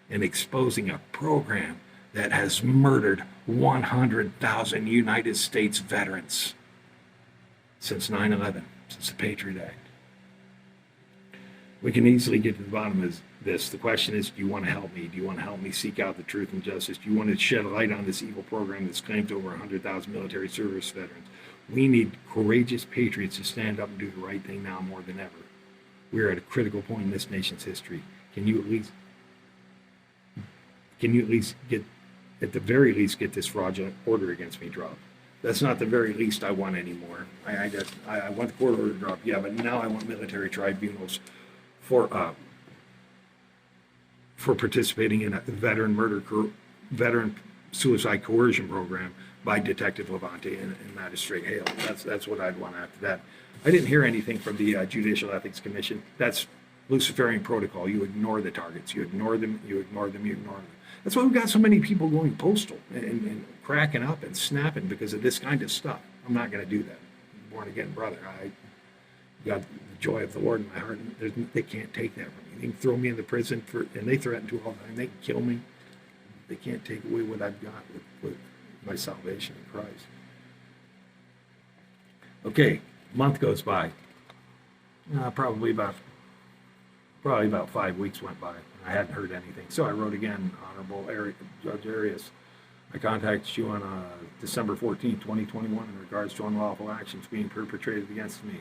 and exposing a program that has murdered 100,000 United States veterans since 9/11, since the Patriot Act. We can easily get to the bottom of this. The question is, do you want to help me? Do you want to help me seek out the truth and justice? Do you want to shed a light on this evil program that's claimed over 100,000 military service veterans? We need courageous patriots to stand up and do the right thing now more than ever. We're at a critical point in this nation's history. Can you at least get, at the very least, get this fraudulent order against me dropped? That's not the very least I want anymore. I want the court order dropped, yeah, but now I want military tribunals for participating in a veteran suicide coercion program by Detective Levante and Magistrate Hale. That's what I'd want after that. I didn't hear anything from the Judicial Ethics Commission. That's Luciferian protocol. You ignore the targets. You ignore them. You ignore them. You ignore them. That's why we've got so many people going postal and cracking up and snapping because of this kind of stuff. I'm not going to do that. Born again brother. I got the joy of the Lord in my heart. They can't take that from me. They can throw me in the prison and they threaten to all the time. They can kill me. They can't take away what I've got with my salvation in Christ. Okay, a month goes by. Probably about 5 weeks went by. I hadn't heard anything. So I wrote again, Honorable Judge Arias. I contacted you on December 14, 2021 in regards to unlawful actions being perpetrated against me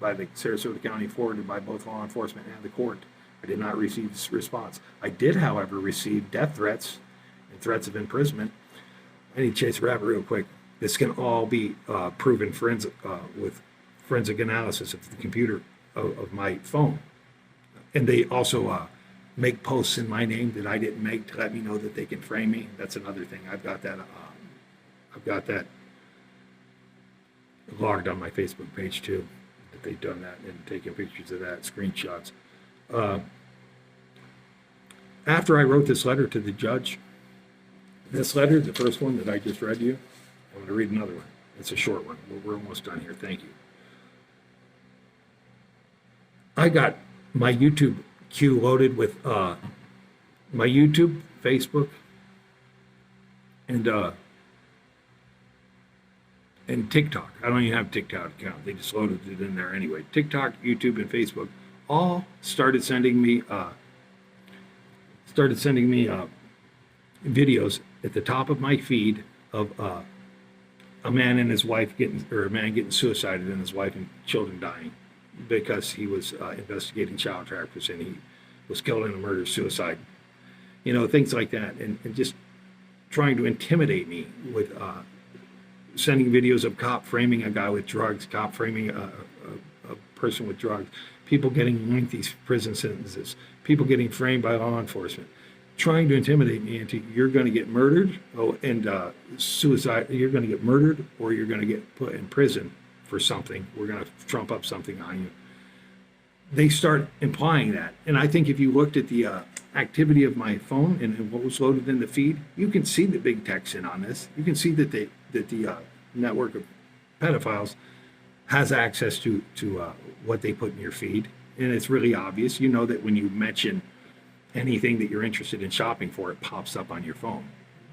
by the Sarasota County, forwarded by both law enforcement and the court. I did not receive this response. I did, however, receive death threats and threats of imprisonment. I need to chase a rabbit real quick. This can all be proven with forensic analysis of the computer of my phone. And they also make posts in my name that I didn't make to let me know that they can frame me. That's another thing. I've got that logged on my Facebook page too. That they've done that and taken pictures of that, screenshots. After I wrote this letter to the judge, this letter, the first one that I just read to you, I'm going to read another one. It's a short one. We're almost done here. Thank you. I got my YouTube queue loaded with my YouTube, Facebook, and TikTok. I don't even have a TikTok account. They just loaded it in there anyway. TikTok, YouTube, and Facebook all started sending me videos at the top of my feed of a man and his wife a man getting suicided and his wife and children dying because he was investigating child traffickers and he was killed in a murder-suicide. Things like that, and just trying to intimidate me with sending videos of cop framing a guy with drugs, cop framing a person with drugs, people getting lengthy prison sentences, people getting framed by law enforcement, trying to intimidate me into you're going to get murdered, suicide, you're going to get murdered or you're going to get put in prison for something. We're going to trump up something on you. They start implying that. And I think if you looked at the activity of my phone and what was loaded in the feed, you can see the big tech's in on this. You can see that the network of pedophiles has access to what they put in your feed. And it's really obvious. You know that when you mention anything that you're interested in shopping for, it pops up on your phone.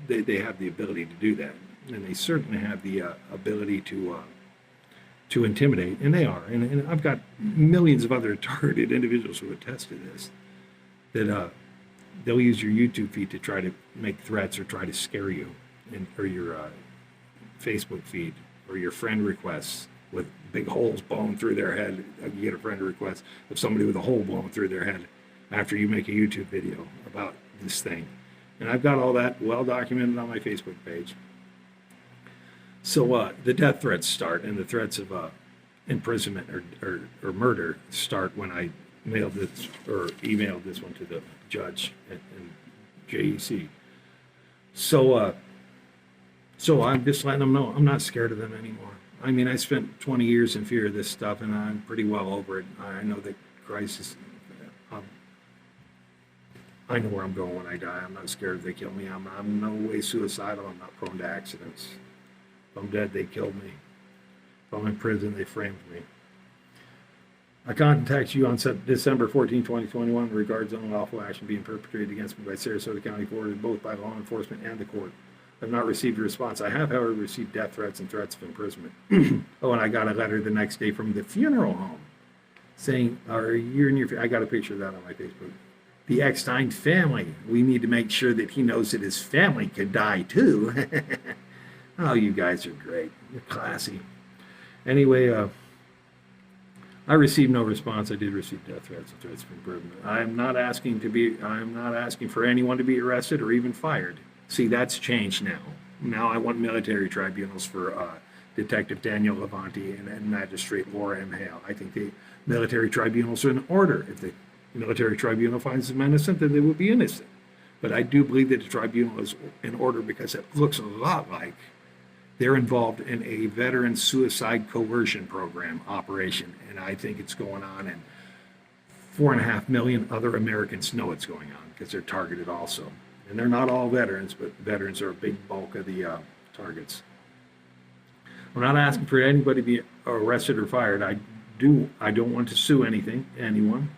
They have the ability to do that. And they certainly have the ability to intimidate, and they are. And I've got millions of other targeted individuals who attest to this, that they'll use your YouTube feed to try to make threats or try to scare you, or your Facebook feed, or your friend requests with big holes blown through their head. You get a friend request of somebody with a hole blown through their head after you make a YouTube video about this thing. And I've got all that well documented on my Facebook page. So the death threats start, and the threats of imprisonment or murder start when I mailed this or emailed this one to the judge in JEC. So I'm just letting them know I'm not scared of them anymore. I mean, I spent 20 years in fear of this stuff, and I'm pretty well over it. I know that Christ is. I know where I'm going when I die. I'm not scared if they kill me. I'm no way suicidal. I'm not prone to accidents. If I'm dead, they killed me. If I'm in prison, they framed me. I contact you on December 14, 2021 in regards to unlawful action being perpetrated against me by Sarasota County Court, both by law enforcement and the court. I have not received a response. I have, however, received death threats and threats of imprisonment. Oh, and I got a letter the next day from the funeral home saying, I got a picture of that on my Facebook. The Eckstein family, we need to make sure that he knows that his family could die too. Oh, you guys are great. You're classy. Anyway, I received no response. I did receive death threats and threats of imprisonment. I'm not asking for anyone to be arrested or even fired. See, that's changed now. Now I want military tribunals for Detective Daniel Levante and Magistrate Laura M. Hale. I think the military tribunals are in order. If the military tribunal finds them innocent, then they will be innocent. But I do believe that the tribunal is in order because it looks a lot like they're involved in a veteran suicide coercion program operation. And I think it's going on, and 4.5 million other Americans know it's going on because they're targeted also. And they're not all veterans, but veterans are a big bulk of the targets. I'm not asking for anybody to be arrested or fired. I don't want to sue anyone.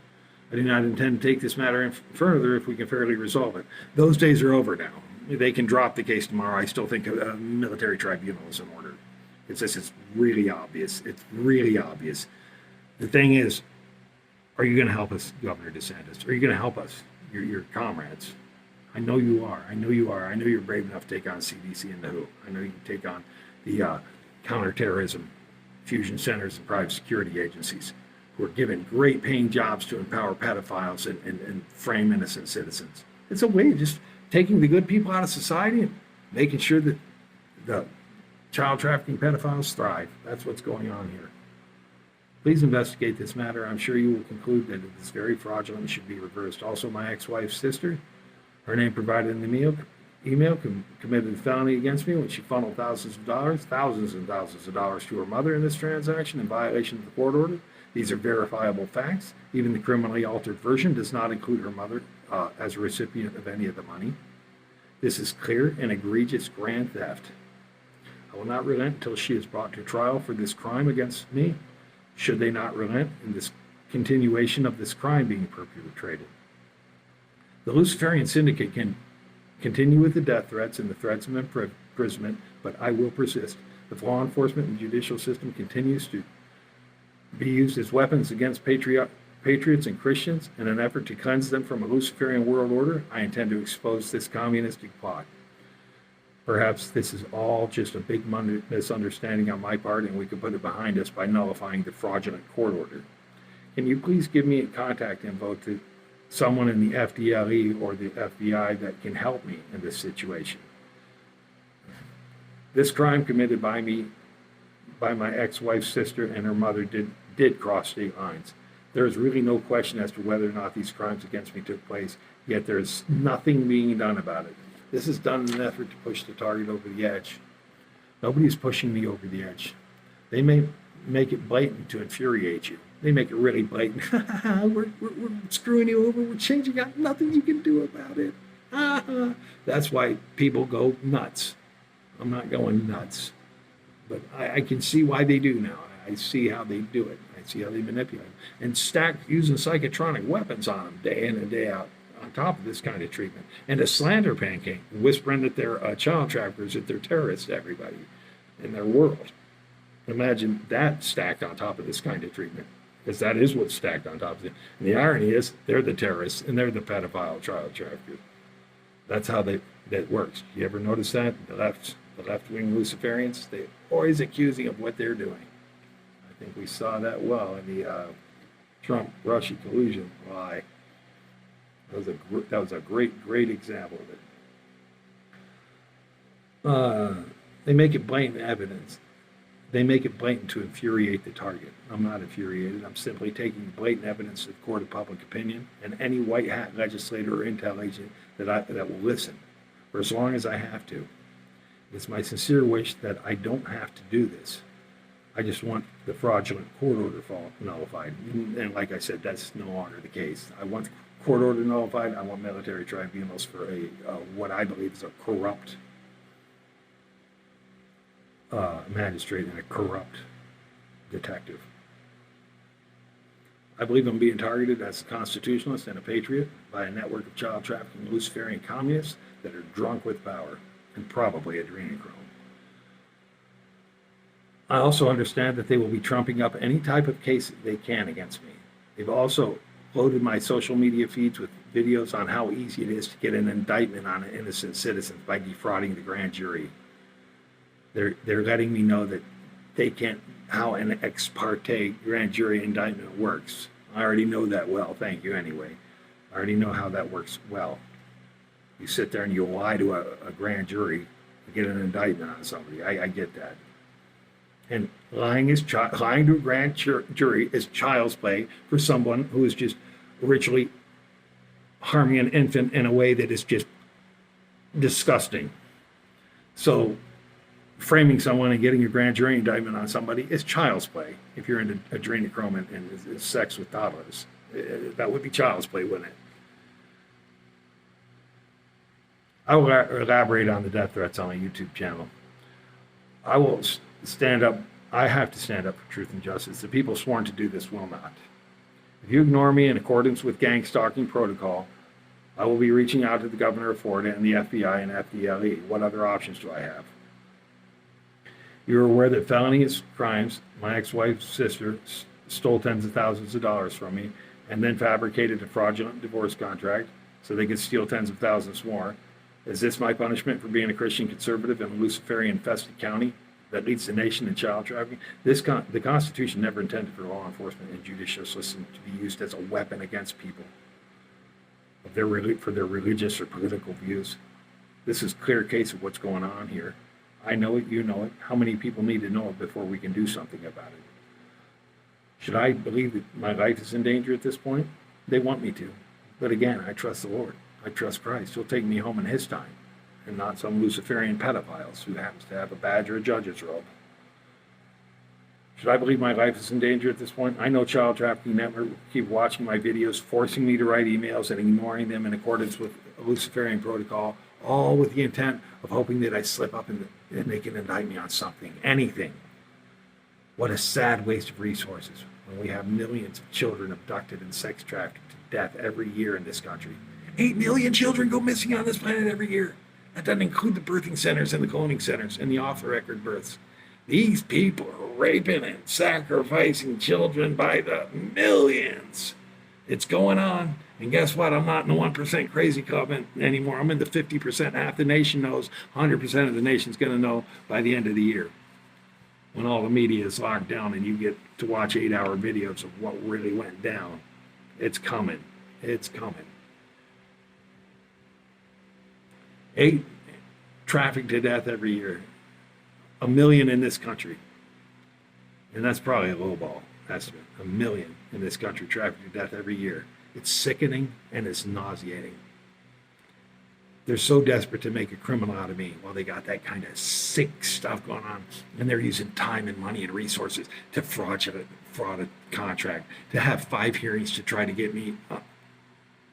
I do not intend to take this matter further if we can fairly resolve it. Those days are over now. They can drop the case tomorrow. I still think a military tribunal is in order. It's really obvious. It's really obvious. The thing is, are you going to help us, Governor DeSantis? Are you going to help us, your comrades? I know you are. I know you are. I know you're brave enough to take on CDC and the WHO. I know you can take on the counterterrorism fusion centers and private security agencies who are given great paying jobs to empower pedophiles and frame innocent citizens. It's a way of just taking the good people out of society and making sure that the child trafficking pedophiles thrive. That's what's going on here. Please investigate this matter. I'm sure you will conclude that it is very fraudulent and should be reversed. Also, my ex-wife's sister, her name provided in the email, committed a felony against me when she funneled thousands and thousands of dollars to her mother in this transaction in violation of the court order. These are verifiable facts. Even the criminally altered version does not include her mother as a recipient of any of the money. This is clear and egregious grand theft. I will not relent until she is brought to trial for this crime against me, should they not relent in this continuation of this crime being perpetrated. The Luciferian Syndicate can continue with the death threats and the threats of imprisonment, but I will persist. If law enforcement and judicial system continues to be used as weapons against patriots and Christians in an effort to cleanse them from a Luciferian world order, I intend to expose this communistic plot. Perhaps this is all just a big misunderstanding on my part, and we can put it behind us by nullifying the fraudulent court order. Can you please give me a contact info to someone in the FDLE or the FBI that can help me in this situation? This crime committed by me, by my ex-wife's sister and her mother did cross state lines. There is really no question as to whether or not these crimes against me took place, yet there is nothing being done about it. This is done in an effort to push the target over the edge. Nobody's pushing me over the edge. They may make it blatant to infuriate you. They make it really blatant. we're screwing you over. We're changing out. Nothing you can do about it. That's why people go nuts. I'm not going nuts. But I can see why they do now. I see how they do it. I see how they manipulate them. And stack using psychotronic weapons on them day in and day out on top of this kind of treatment. And a slander pancake, whispering that they're child traffickers, that they're terrorists to everybody in their world. Imagine that stacked on top of this kind of treatment, because that is what's stacked on top of it. And the irony is they're the terrorists and they're the pedophile child traffickers. That's how that works. You ever notice that? The left-wing Luciferians, they're always accusing of what they're doing. I think we saw that well in the Trump-Russia collusion lie. That was a great example of it. They make it blatant evidence. They make it blatant to infuriate the target. I'm not infuriated. I'm simply taking blatant evidence to the court of public opinion and any white hat legislator or intel agent that will listen for as long as I have to. It's my sincere wish that I don't have to do this. I just want the fraudulent court order nullified. And like I said, that's no longer the case. I want the court order nullified. I want military tribunals for what I believe is a corrupt magistrate and a corrupt detective. I believe I'm being targeted as a constitutionalist and a patriot by a network of child trafficking Luciferian communists that are drunk with power and probably adrenochrome. I also understand that they will be trumping up any type of case they can against me. They've also loaded my social media feeds with videos on how easy it is to get an indictment on an innocent citizen by defrauding the grand jury. They're letting me know that they can't, how an ex parte grand jury indictment works. I already know that well, thank you anyway. I already know how that works well. You sit there and you lie to a grand jury to get an indictment on somebody. I get that. And lying to a grand jury is child's play for someone who is just ritually harming an infant in a way that is just disgusting. So framing someone and getting a grand jury indictment on somebody is child's play. If you're into adrenochrome and sex with toddlers, that would be child's play, wouldn't it? I will elaborate on the death threats on my YouTube channel. I will stand up. I have to stand up for truth and justice. The people sworn to do this will not. If you ignore me in accordance with gang stalking protocol, I will be reaching out to the governor of Florida and the FBI and FDLE. What other options do I have? You're aware that felonious crimes, my ex-wife's sister stole tens of thousands of dollars from me and then fabricated a fraudulent divorce contract so they could steal tens of thousands more. Is this my punishment for being a Christian conservative in a Luciferian-infested county that leads the nation in child trafficking? The Constitution never intended for law enforcement and judicial system to be used as a weapon against people for their religious or political views. This is a clear case of what's going on here. I know it, you know it. How many people need to know it before we can do something about it? Should I believe that my life is in danger at this point? They want me to. But again, I trust the Lord. I trust Christ. He'll take me home in his time, and not some Luciferian pedophiles who happens to have a badge or a judge's robe. Should I believe my life is in danger at this point? I know child trafficking network will keep watching my videos, forcing me to write emails and ignoring them in accordance with Luciferian protocol, all with the intent of hoping that I slip up and they can indict me on something, anything. What a sad waste of resources when we have millions of children abducted and sex trafficked to death every year in this country. 8 million children go missing on this planet every year. That doesn't include the birthing centers and the cloning centers and the off-the-record births. These people are raping and sacrificing children by the millions. It's going on. And guess what? I'm not in the 1% crazy club anymore. I'm in the 50%. Half the nation knows. 100% of the nation's going to know by the end of the year. When all the media is locked down and you get to watch 8-hour videos of what really went down. It's coming. It's coming. 8 trafficked to death every year. 1 million in this country. And that's probably a lowball estimate. 1 million in this country trafficked to death every year. It's sickening and it's nauseating. They're so desperate to make a criminal out of me while they got that kind of sick stuff going on. And they're using time and money and resources to fraud a contract, to have 5 hearings to try to get me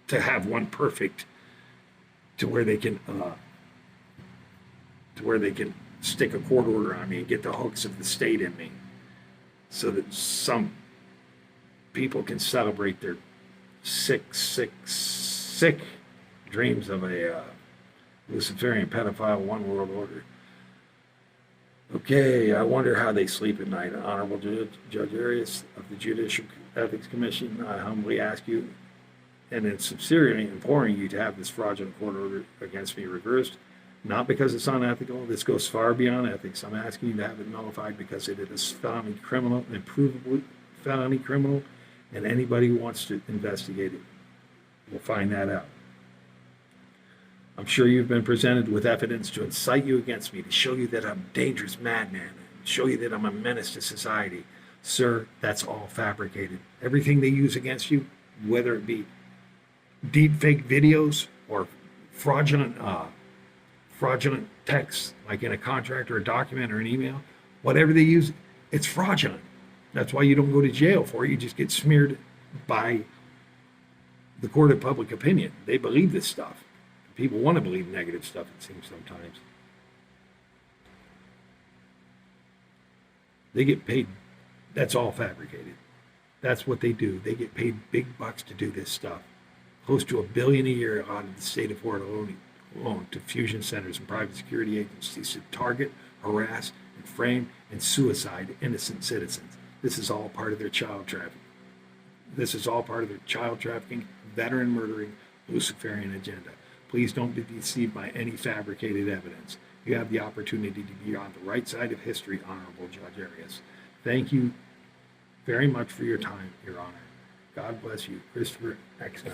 to have one perfect to where they can stick a court order on me and get the hooks of the state in me so that some people can celebrate their sick dreams of a Luciferian pedophile one world order. Okay, I wonder how they sleep at night. Honorable Judge Arias of the Judicial Ethics Commission, I humbly ask you and in sincerely imploring you to have this fraudulent court order against me reversed, not because it's unethical. This goes far beyond ethics. I'm asking you to have it nullified because it is felony criminal, and provably felony criminal, and anybody who wants to investigate it will find that out. I'm sure you've been presented with evidence to incite you against me, to show you that I'm a dangerous madman, and show you that I'm a menace to society. Sir, that's all fabricated. Everything they use against you, whether it be deep fake videos or fraudulent texts, like in a contract or a document or an email, whatever they use, it's fraudulent. That's why you don't go to jail for it. You just get smeared by the court of public opinion. They believe this stuff. People want to believe negative stuff, it seems sometimes. They get paid. That's all fabricated. That's what they do. They get paid big bucks to do this stuff. Close to $1 billion a year out of the state of Florida alone to fusion centers and private security agencies to target, harass, and frame and suicide innocent citizens. This is all part of their child trafficking. This is all part of their child trafficking, veteran murdering, Luciferian agenda. Please don't be deceived by any fabricated evidence. You have the opportunity to be on the right side of history, Honorable Judge Arias. Thank you very much for your time, Your Honor. God bless you, Christopher Eckstein.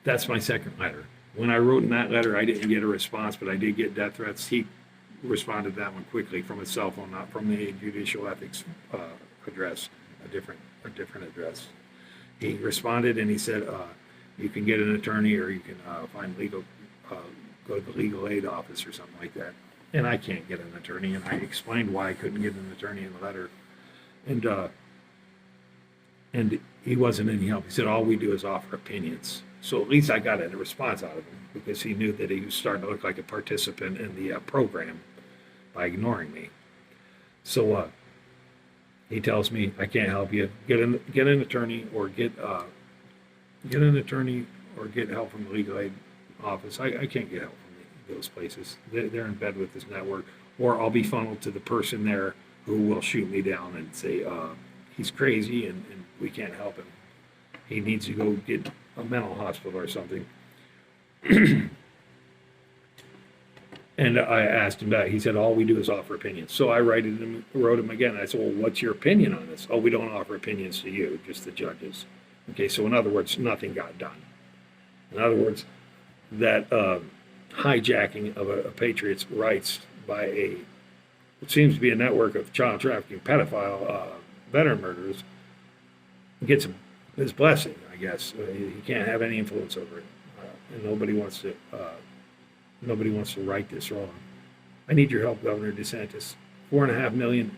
That's my second letter. When I wrote in that letter, I didn't get a response, but I did get death threats. He responded to that one quickly from his cell phone, not from the judicial ethics address, a different address. He responded and he said, you can get an attorney or you can find legal, go to the legal aid office or something like that. And I can't get an attorney, and I explained why I couldn't get an attorney in the letter. And he wasn't any help. He said, all we do is offer opinions. So at least I got a response out of him because he knew that he was starting to look like a participant in the program by ignoring me. So he tells me, I can't help you. Get an attorney or get an attorney or get help from the legal aid office. I can't get help from those places. They're in bed with this network. Or I'll be funneled to the person there who will shoot me down and say, he's crazy and we can't help him. He needs to go get a mental hospital or something. And I asked him back. He said, all we do is offer opinions. So I wrote him again. I said, well, what's your opinion on this? Oh, we don't offer opinions to you, just the judges. Okay, so in other words, nothing got done. In other words, that hijacking of a patriot's rights by what seems to be a network of child trafficking, pedophile, veteran murderers, gets his blessing, I guess. He can't have any influence over it. And nobody wants to right this wrong. I need your help, Governor DeSantis. 4.5 million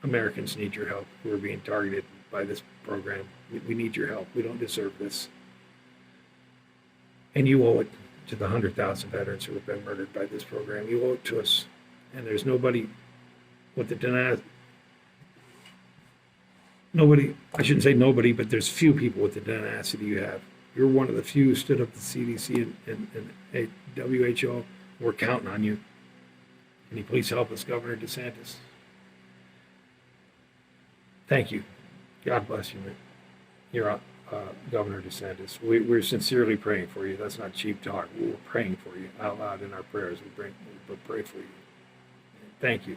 Americans need your help who are being targeted by this program. We need your help. We don't deserve this. And you owe it to the 100,000 veterans who have been murdered by this program. You owe it to us. And there's nobody with the I shouldn't say nobody, but there's few people with the tenacity you have. You're one of the few who stood up to CDC and WHO. We're counting on you. Can you please help us, Governor DeSantis? Thank you. God bless you, man. You're Governor DeSantis. We're sincerely praying for you. That's not cheap talk. We're praying for you out loud in our prayers. We pray for you. Thank you.